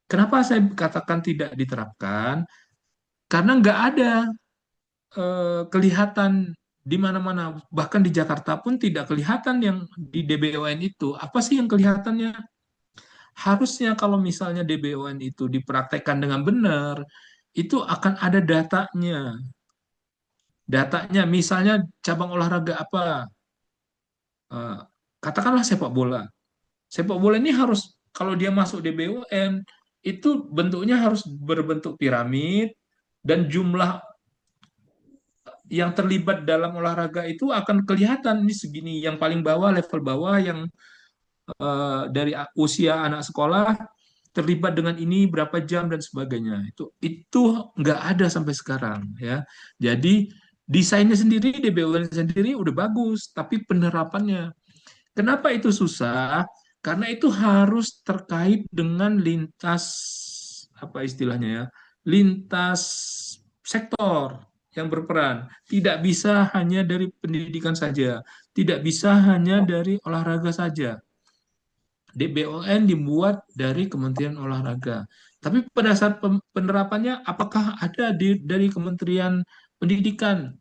Kenapa saya katakan tidak diterapkan? Karena nggak ada kelihatan di mana-mana, bahkan di Jakarta pun tidak kelihatan yang di DBON itu. Apa sih yang kelihatannya? Harusnya kalau misalnya DBON itu dipraktekkan dengan benar, itu akan ada datanya. Datanya, misalnya cabang olahraga apa? Eh, Katakanlah sepak bola. Sepak bola ini harus, kalau dia masuk DBON, itu bentuknya harus berbentuk piramid, dan jumlah yang terlibat dalam olahraga itu akan kelihatan ini segini, yang paling bawah, level bawah, yang dari usia anak sekolah terlibat dengan ini berapa jam dan sebagainya. Itu nggak ada sampai sekarang ya. Jadi desainnya sendiri, DBON sendiri udah bagus, tapi penerapannya, kenapa itu susah? Karena itu harus terkait dengan lintas, apa istilahnya ya, lintas sektor yang berperan. Tidak bisa hanya dari pendidikan saja, tidak bisa hanya dari olahraga saja. DBON dibuat dari Kementerian Olahraga. Tapi pada saat penerapannya, apakah ada dari Kementerian Pendidikan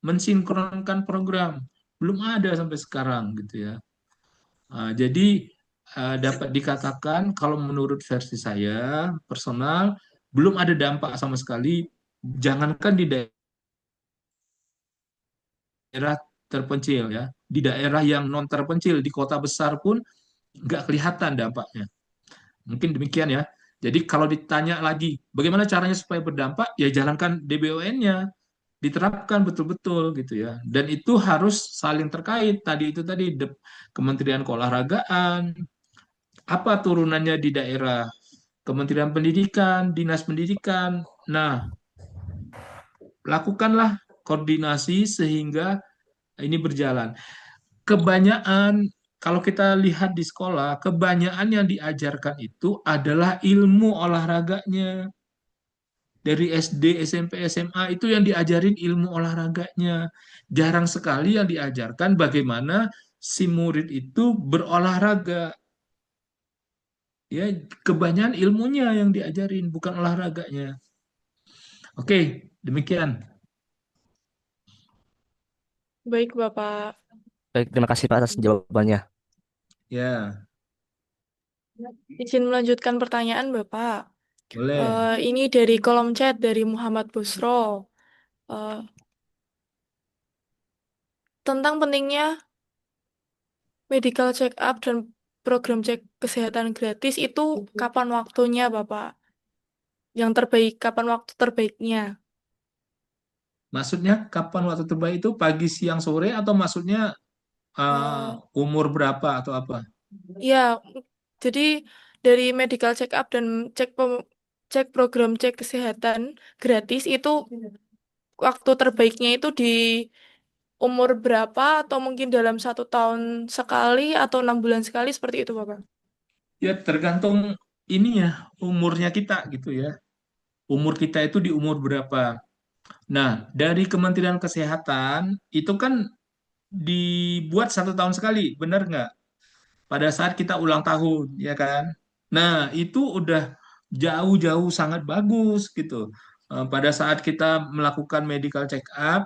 mensinkronkan program? Belum ada sampai sekarang gitu ya. Jadi dapat dikatakan kalau menurut versi saya personal, belum ada dampak sama sekali. Jangankan di daerah terpencil ya, di daerah yang non terpencil, di kota besar pun nggak kelihatan dampaknya. Mungkin demikian ya. Jadi kalau ditanya lagi, bagaimana caranya supaya berdampak? Ya jalankan DBON-nya, diterapkan betul-betul gitu ya. Dan itu harus saling terkait. Tadi Kementerian Keolahragaan, apa turunannya di daerah, Kementerian Pendidikan, Dinas Pendidikan. Nah, lakukanlah koordinasi sehingga ini berjalan. Kebanyakan, kalau kita lihat di sekolah, kebanyakan yang diajarkan itu adalah ilmu olahraganya. Dari SD, SMP, SMA itu yang diajarin ilmu olahraganya. Jarang sekali yang diajarkan bagaimana si murid itu berolahraga. Ya, kebanyakan ilmunya yang diajarin, bukan olahraganya. Oke, demikian. Baik, Bapak. Baik, terima kasih Pak atas jawabannya. Ya, Izin melanjutkan pertanyaan, Bapak. boleh. Ini dari kolom chat dari Muhammad Busro. Eh, tentang pentingnya medical check up dan program cek kesehatan gratis itu kapan waktunya, Bapak? Yang terbaik, kapan waktu terbaiknya? Maksudnya kapan waktu terbaik itu, pagi, siang, sore, atau maksudnya Eh, umur berapa atau apa? ya, jadi dari medical check up dan cek program cek kesehatan gratis itu waktu terbaiknya itu di umur berapa atau mungkin dalam 1 tahun sekali atau 6 bulan sekali seperti itu, Bapak? Ya tergantung ini ya, umurnya kita gitu ya. Umur kita itu di umur berapa? Nah, dari Kementerian Kesehatan itu kan dibuat 1 tahun sekali, benar nggak? Pada saat kita ulang tahun, ya kan? Nah, itu udah jauh-jauh sangat bagus gitu. Pada saat kita melakukan medical check up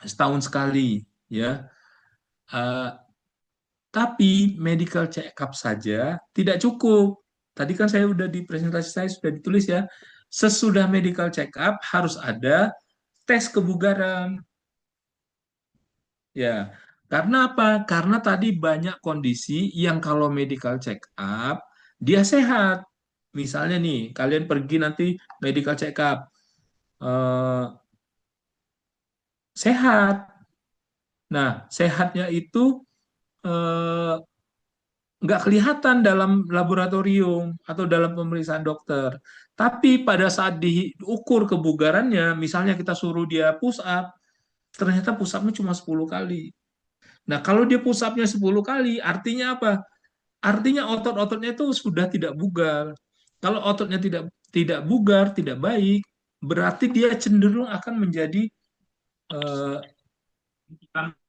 setahun sekali, ya. Eh, tapi medical check up saja tidak cukup. Tadi kan saya udah di presentasi saya sudah ditulis ya. Sesudah medical check up harus ada tes kebugaran. Ya, Karena apa? Karena tadi banyak kondisi yang kalau medical check up dia sehat. Misalnya nih, kalian pergi nanti medical check up eh, sehat. Nah, sehatnya itu eh, nggak kelihatan dalam laboratorium atau dalam pemeriksaan dokter. Tapi pada saat diukur kebugarannya, misalnya kita suruh dia push up, ternyata push up-nya cuma 10 kali. Nah, kalau dia push up-nya 10 kali, artinya apa? Artinya otot-ototnya itu sudah tidak bugar. Kalau ototnya tidak tidak bugar, tidak baik, berarti dia cenderung akan menjadi eh,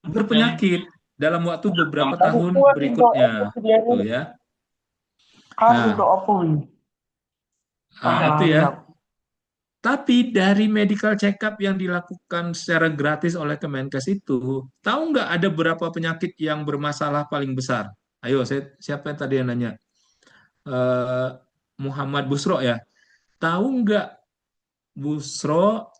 berpenyakit dalam waktu beberapa Tapi tahun kuat untuk berikutnya. apa dia Tuh ini? ya. Kan untuk Nah, apa ini? itu ya. Sayap. Tapi dari medical check-up yang dilakukan secara gratis oleh Kemenkes itu, tahu nggak ada berapa penyakit yang bermasalah paling besar? Ayo, siapa yang tadi yang nanya? Eh, Muhammad Busro ya. Tahu nggak Busro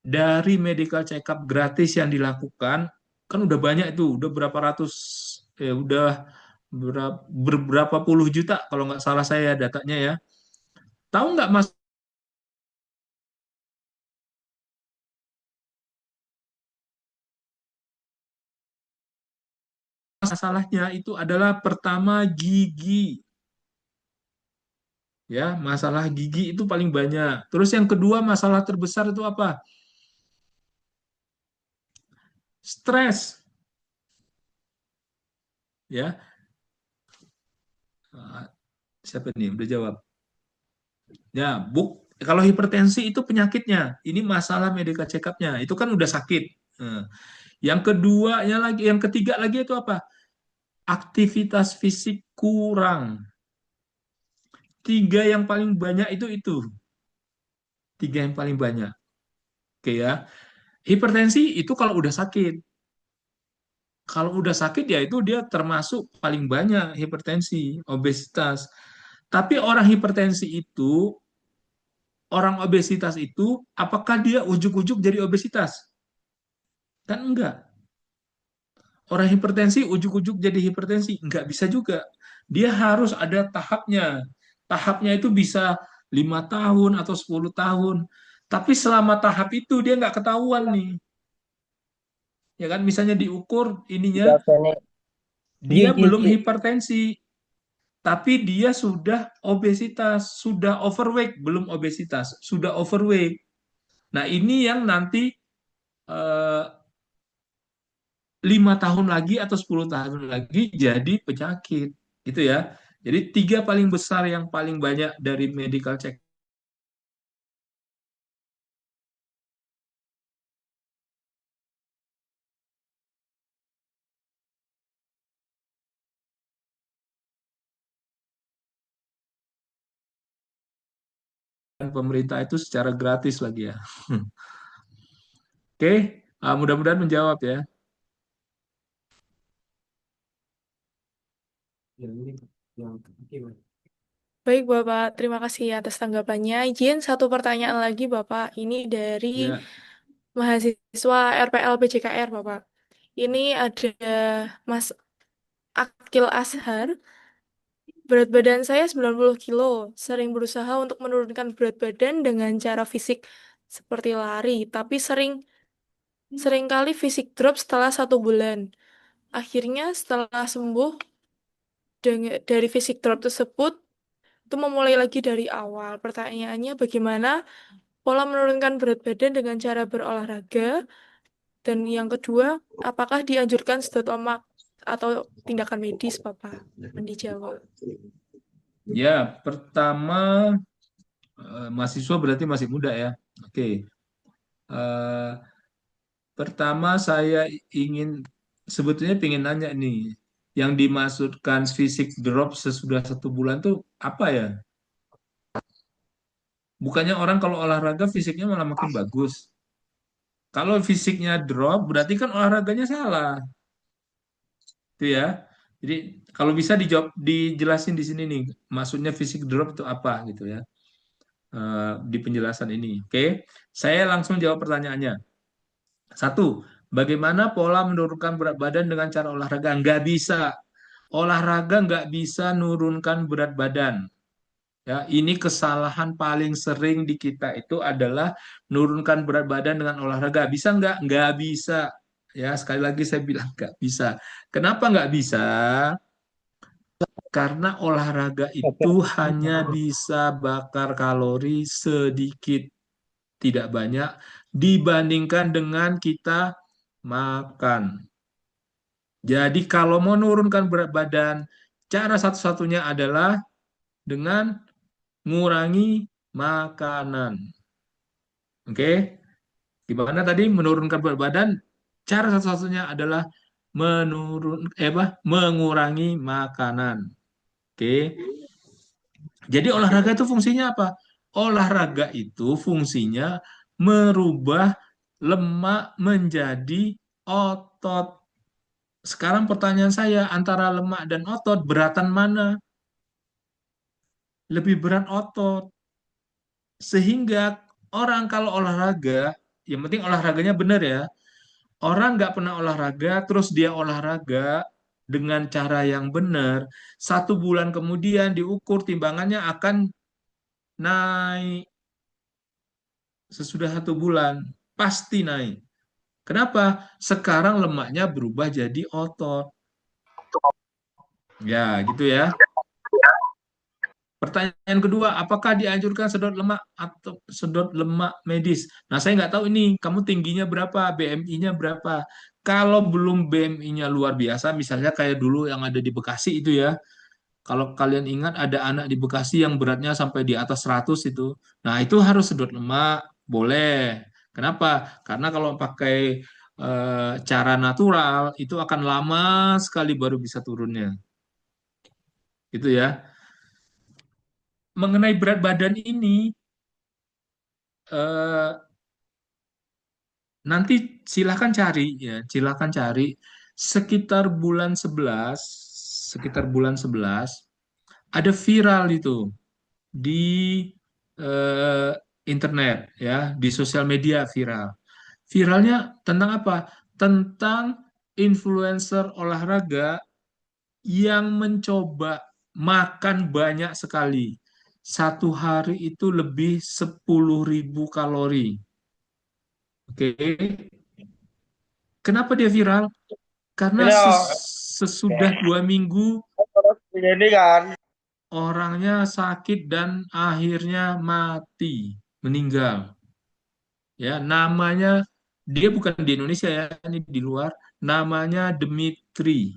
dari medical check-up gratis yang dilakukan, kan udah banyak itu, udah berapa ratus, udah berapa puluh juta kalau nggak salah saya datanya ya. Tahu nggak masalahnya itu adalah pertama gigi, ya masalah gigi itu paling banyak. Terus yang kedua masalah terbesar itu apa? Stres, ya. Ah, siapa nih udah jawab? Ya, kalau hipertensi itu penyakitnya. Ini masalah medical check-up-nya. Itu kan udah sakit. Nah, yang keduanya lagi, yang ketiga lagi itu apa? Aktivitas fisik kurang. Tiga yang paling banyak itu. Tiga yang paling banyak. Oke ya. Hipertensi itu kalau udah sakit. Kalau udah sakit ya itu dia termasuk paling banyak hipertensi, obesitas. Tapi orang obesitas itu, apakah dia ujuk-ujuk jadi obesitas? Kan enggak. Orang hipertensi ujuk-ujuk jadi hipertensi, enggak bisa juga. Dia harus ada tahapnya. Tahapnya itu bisa 5 tahun atau 10 tahun. Tapi selama tahap itu dia nggak ketahuan nih. Ya kan, misalnya diukur ininya, Tidak kene dia belum gigi. hipertensi, tapi dia sudah obesitas, sudah overweight, belum obesitas, sudah overweight. Nah, ini yang nanti eh, 5 tahun lagi atau 10 tahun lagi jadi penyakit, gitu ya. Jadi tiga paling besar yang paling banyak dari medical check pemerintah itu secara gratis lagi ya. Oke, mudah-mudahan menjawab ya. Baik, Bapak. Terima kasih atas tanggapannya. Izin satu pertanyaan lagi, Bapak. Ini dari Ya, mahasiswa RPL PJKR, Bapak. Ini ada Mas Akil Ashar. Berat badan saya 90 kilo. Sering berusaha untuk menurunkan berat badan dengan cara fisik seperti lari, tapi seringkali fisik drop setelah 1 bulan. Akhirnya setelah sembuh dari fisik drop tersebut, itu memulai lagi dari awal. Pertanyaannya bagaimana pola menurunkan berat badan dengan cara berolahraga? Dan yang kedua, apakah dianjurkan sedot omak atau tindakan medis, Bapak? Mohon dijawab. ya pertama mahasiswa berarti masih muda ya. Oke. Eh, Pertama saya ingin sebetulnya ingin nanya nih, yang dimaksudkan fisik drop sesudah 1 bulan tuh apa ya? Bukannya orang kalau olahraga fisiknya malah makin bagus. Kalau fisiknya drop berarti kan olahraganya salah, itu ya. Jadi kalau bisa dijelasin di sini nih, maksudnya fisik drop itu apa gitu ya, di penjelasan ini. Oke, saya langsung jawab pertanyaannya. Satu, Bagaimana pola menurunkan berat badan dengan cara olahraga? Nggak bisa. Olahraga nggak bisa nurunkan berat badan. Ya, ini kesalahan paling sering di kita itu adalah menurunkan berat badan dengan olahraga. Bisa nggak? Nggak bisa. Ya, sekali lagi saya bilang nggak bisa. Kenapa nggak bisa? Karena olahraga itu hanya bisa bakar kalori sedikit, tidak banyak, dibandingkan dengan kita makan. Jadi kalau mau menurunkan berat badan, cara satu-satunya adalah dengan mengurangi makanan. Oke? Gimana tadi menurunkan berat badan? Cara satu-satunya adalah mengurangi makanan. Oke? Jadi olahraga itu fungsinya apa? Olahraga itu fungsinya merubah lemak menjadi otot. Sekarang pertanyaan saya, antara lemak dan otot, beratan mana? Lebih berat otot. Sehingga orang kalau olahraga, yang penting olahraganya benar ya. Orang nggak pernah olahraga, terus dia olahraga dengan cara yang benar, 1 bulan kemudian diukur timbangannya akan naik. Sesudah 1 bulan, pasti naik. Kenapa? Sekarang lemaknya berubah jadi otot. Ya, gitu ya. Pertanyaan kedua, apakah dianjurkan sedot lemak atau sedot lemak medis? Nah, saya nggak tahu ini, kamu tingginya berapa, BMI-nya berapa. Kalau belum BMI-nya luar biasa, misalnya kayak dulu yang ada di Bekasi itu ya, kalau kalian ingat ada anak di Bekasi yang beratnya sampai di atas 100 itu. Nah, itu harus sedot lemak, boleh. Kenapa? Karena kalau pakai cara natural, itu akan lama sekali baru bisa turunnya. Gitu ya. Mengenai berat badan ini, eh, nanti silahkan cari ya, silahkan cari sekitar bulan 11 ada viral itu di eh, internet ya, di sosial media viral. Viralnya tentang apa? Tentang influencer olahraga yang mencoba makan banyak sekali. 1 hari itu lebih 10.000 kalori. Oke, kenapa dia viral? Karena Ini sesudah 2 minggu ini kan. orangnya sakit dan akhirnya mati, meninggal. Ya, namanya dia bukan di Indonesia ya, ini di luar. Namanya Dimitri.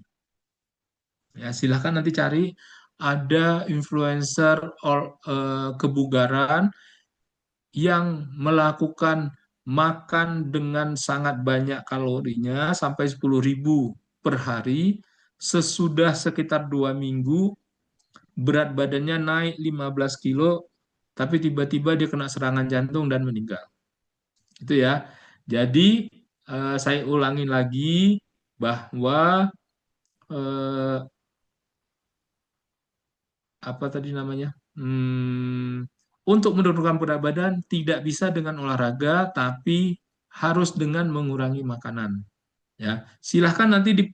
Ya, silahkan nanti cari ada influencer kebugaran yang melakukan makan dengan sangat banyak kalorinya sampai 10.000 per hari, sesudah sekitar 2 minggu berat badannya naik 15 kilo, tapi tiba-tiba dia kena serangan jantung dan meninggal. Itu ya. Jadi saya ulangi lagi bahwa eh, apa tadi namanya? Untuk menurunkan berat badan tidak bisa dengan olahraga, tapi harus dengan mengurangi makanan. Ya, silahkan nanti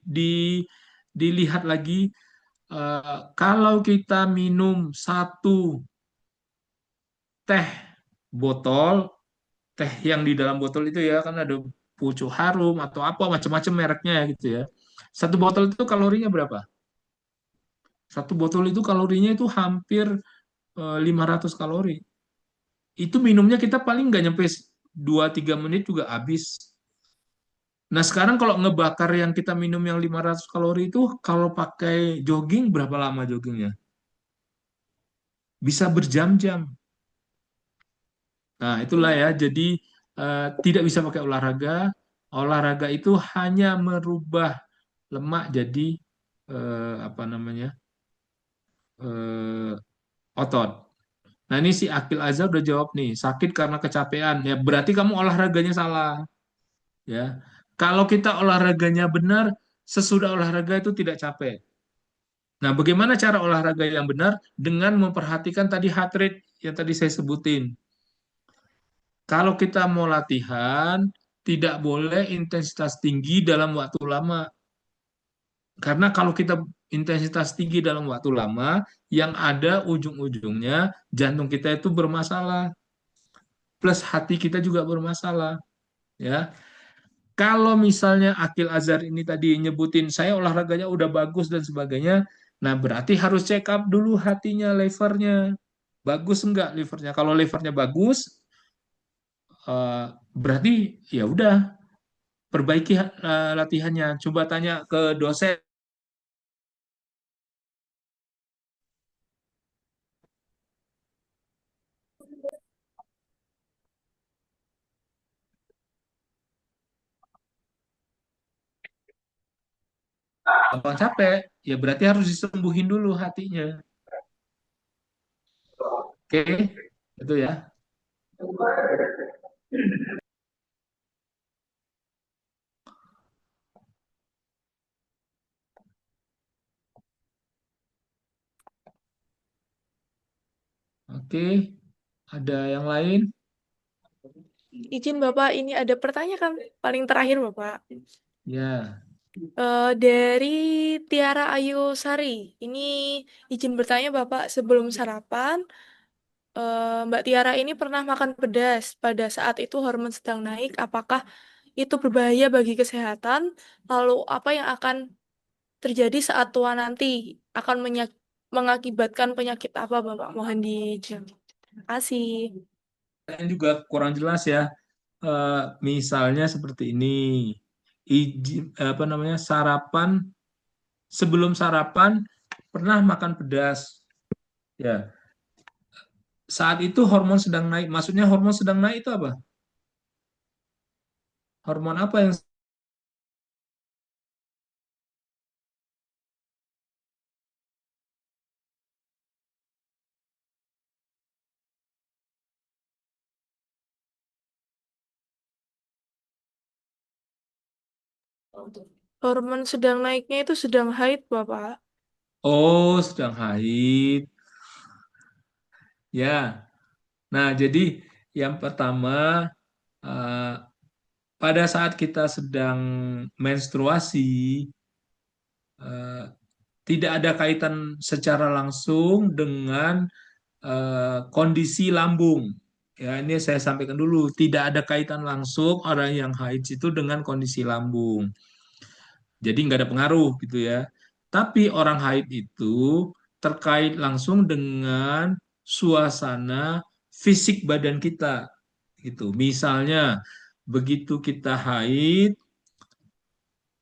dilihat lagi. Kalau kita minum 1 teh botol, teh yang di dalam botol itu ya kan ada pucuk harum atau apa macam-macam mereknya ya gitu ya. 1 botol itu kalorinya berapa? 1 botol itu kalorinya itu hampir 500 kalori. Itu minumnya kita paling nggak nyampe 2-3 menit juga habis. Nah sekarang kalau ngebakar yang kita minum yang 500 kalori itu kalau pakai jogging berapa lama joggingnya? Bisa berjam-jam. Nah itulah ya, jadi tidak bisa pakai olahraga. Olahraga itu hanya merubah lemak jadi apa namanya eh, otot. Nah ini si Akil Azhar udah jawab nih, sakit karena kecapean. Ya berarti kamu olahraganya salah. Ya, kalau kita olahraganya benar, sesudah olahraga itu tidak capek. Nah, bagaimana cara olahraga yang benar? Dengan memperhatikan tadi heart rate yang tadi saya sebutin. Kalau kita mau latihan, tidak boleh intensitas tinggi dalam waktu lama. Karena kalau kita intensitas tinggi dalam waktu lama, yang ada ujung-ujungnya jantung kita itu bermasalah, plus hati kita juga bermasalah, ya. Kalau misalnya Akil Azhar ini tadi nyebutin saya olahraganya udah bagus dan sebagainya, nah berarti harus check up dulu hatinya, levernya. Bagus enggak levernya? Kalau levernya bagus, eh, berarti ya udah perbaiki latihannya. Coba tanya ke dosen. Gampang capek, ya berarti harus disembuhin dulu hatinya. Oke, itu ya. Oke, ada yang lain? Izin Bapak, ini ada pertanyaan paling terakhir Bapak. Ya, Dari Tiara Ayu Sari, ini izin bertanya Bapak, sebelum sarapan, Mbak Tiara ini pernah makan pedas. Pada saat itu hormon sedang naik, apakah itu berbahaya bagi kesehatan? Lalu apa yang akan terjadi saat tua nanti? Akan mengakibatkan penyakit apa Bapak? Mohon dijawab. Terima kasih. yang juga kurang jelas ya. Misalnya seperti ini, apa namanya, sebelum sarapan pernah makan pedas, ya. Saat itu hormon sedang naik. Maksudnya hormon sedang naik itu apa? Hormon apa yang Hormon sedang naiknya itu sedang haid, Bapak. oh sedang haid? Ya. Nah, jadi yang pertama, eh, pada saat kita sedang menstruasi, eh, tidak ada kaitan secara langsung dengan kondisi lambung. Ya, ini saya sampaikan dulu, tidak ada kaitan langsung orang yang haid itu dengan kondisi lambung. Jadi nggak ada pengaruh gitu ya. Tapi orang haid itu terkait langsung dengan suasana fisik badan kita gitu. Misalnya begitu kita haid,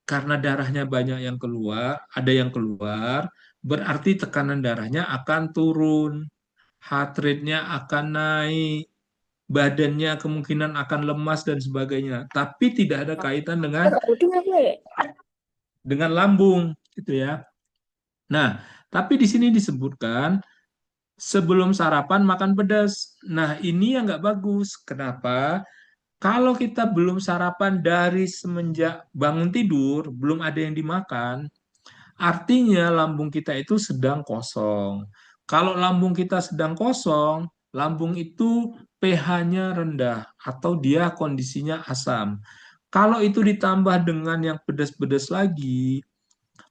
karena darahnya banyak yang keluar, ada yang keluar, berarti tekanan darahnya akan turun, heart rate-nya akan naik, badannya kemungkinan akan lemas dan sebagainya. Tapi tidak ada kaitan dengan lambung, gitu ya. Nah, tapi di sini disebutkan sebelum sarapan makan pedas. Nah, ini yang nggak bagus. Kenapa? Kalau kita belum sarapan dari semenjak bangun tidur, belum ada yang dimakan, artinya lambung kita itu sedang kosong. Kalau lambung kita sedang kosong, lambung itu pH-nya rendah atau dia kondisinya asam. Kalau itu ditambah dengan yang pedas-pedas lagi,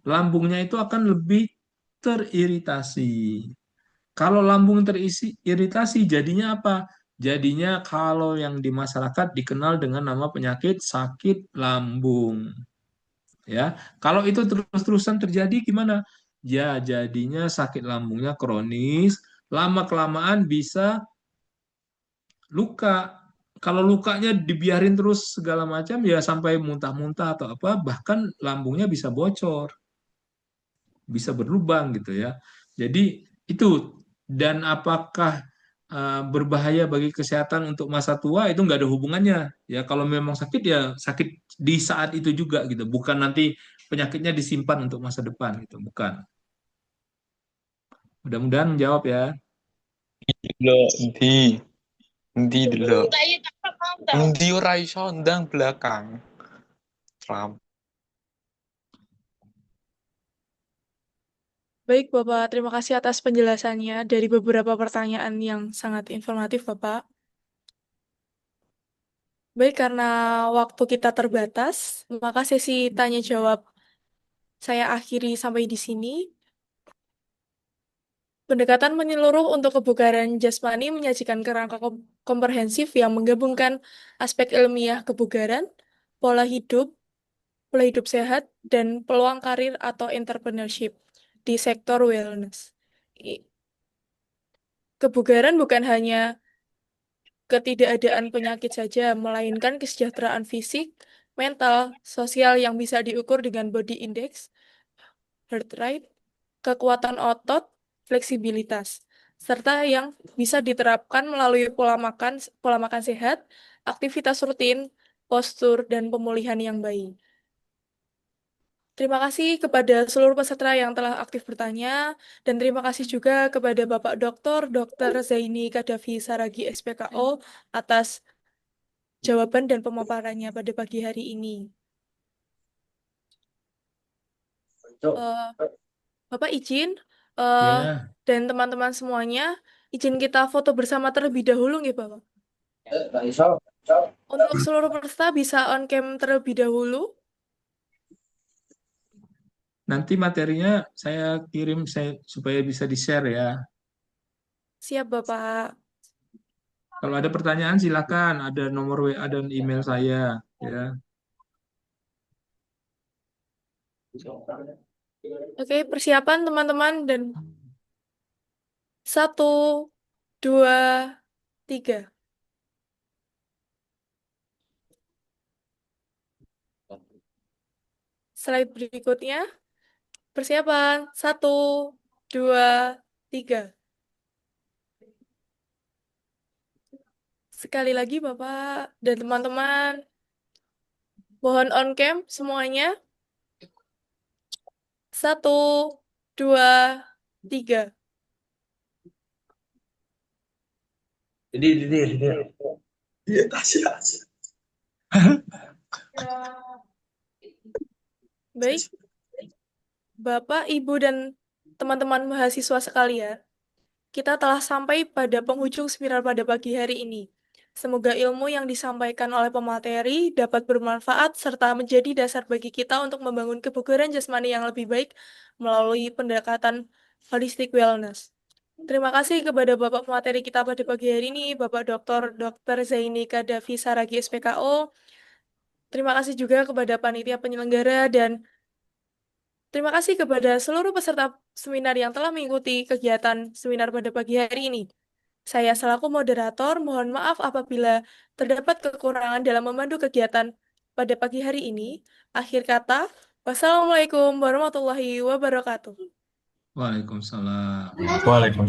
lambungnya itu akan lebih teriritasi. Kalau lambung teriritasi, jadinya apa? Jadinya kalau yang di masyarakat dikenal dengan nama penyakit sakit lambung. Ya, kalau itu terus-terusan terjadi gimana? Ya, jadinya sakit lambungnya kronis, lama-kelamaan bisa luka. Kalau lukanya dibiarin terus segala macam, ya sampai muntah-muntah atau apa, bahkan lambungnya bisa bocor, bisa berlubang gitu ya. Jadi itu, dan apakah berbahaya bagi kesehatan untuk masa tua itu nggak ada hubungannya ya. Kalau memang sakit ya sakit di saat itu juga gitu, bukan nanti penyakitnya disimpan untuk masa depan gitu, bukan. Mudah-mudahan menjawab ya. Delok endi delok. Endi ora iso ndang belakang. Trump. Baik, Bapak. Terima kasih atas penjelasannya dari beberapa pertanyaan yang sangat informatif, Bapak. Baik, karena waktu kita terbatas, maka sesi tanya jawab saya akhiri sampai di sini. Pendekatan menyeluruh untuk kebugaran jasmani menyajikan kerangka komprehensif yang menggabungkan aspek ilmiah kebugaran, pola hidup sehat, dan peluang karir atau entrepreneurship di sektor wellness. Kebugaran bukan hanya ketidakadaan penyakit saja, melainkan kesejahteraan fisik, mental, sosial yang bisa diukur dengan body index, heart rate, kekuatan otot, fleksibilitas, serta yang bisa diterapkan melalui pola makan sehat, aktivitas rutin, postur, dan pemulihan yang baik. Terima kasih kepada seluruh peserta yang telah aktif bertanya, dan terima kasih juga kepada Bapak Dr. Zaini Kadafi Saragi SPKO atas jawaban dan pemaparannya pada pagi hari ini. Eh, Bapak izin, Ya, dan teman-teman semuanya, izin kita foto bersama terlebih dahulu nih Bapak. Untuk seluruh peserta bisa on cam terlebih dahulu. nanti materinya saya kirim supaya bisa di-share ya. Siap Bapak. Kalau ada pertanyaan silakan, ada nomor WA dan email saya ya. Oke, persiapan teman-teman dan 1, 2, 3. Slide berikutnya. Persiapan 1, 2, 3. Sekali lagi Bapak dan teman-teman, mohon on cam semuanya. 1, 2, 3. Iya, Tasya. Baik, Bapak, Ibu, dan teman-teman mahasiswa sekalian, kita telah sampai pada penghujung seminar pada pagi hari ini. Semoga ilmu yang disampaikan oleh pemateri dapat bermanfaat serta menjadi dasar bagi kita untuk membangun kebugaran jasmani yang lebih baik melalui pendekatan holistic wellness. Terima kasih kepada Bapak pemateri kita pada pagi hari ini, Bapak Dr. Zaini Kadafi Saragi SPKO. Terima kasih juga kepada panitia penyelenggara dan terima kasih kepada seluruh peserta seminar yang telah mengikuti kegiatan seminar pada pagi hari ini. Saya selaku moderator, mohon maaf apabila terdapat kekurangan dalam memandu kegiatan pada pagi hari ini. Akhir kata, wassalamualaikum warahmatullahi wabarakatuh. Waalaikumsalam. Waalaikumsalam.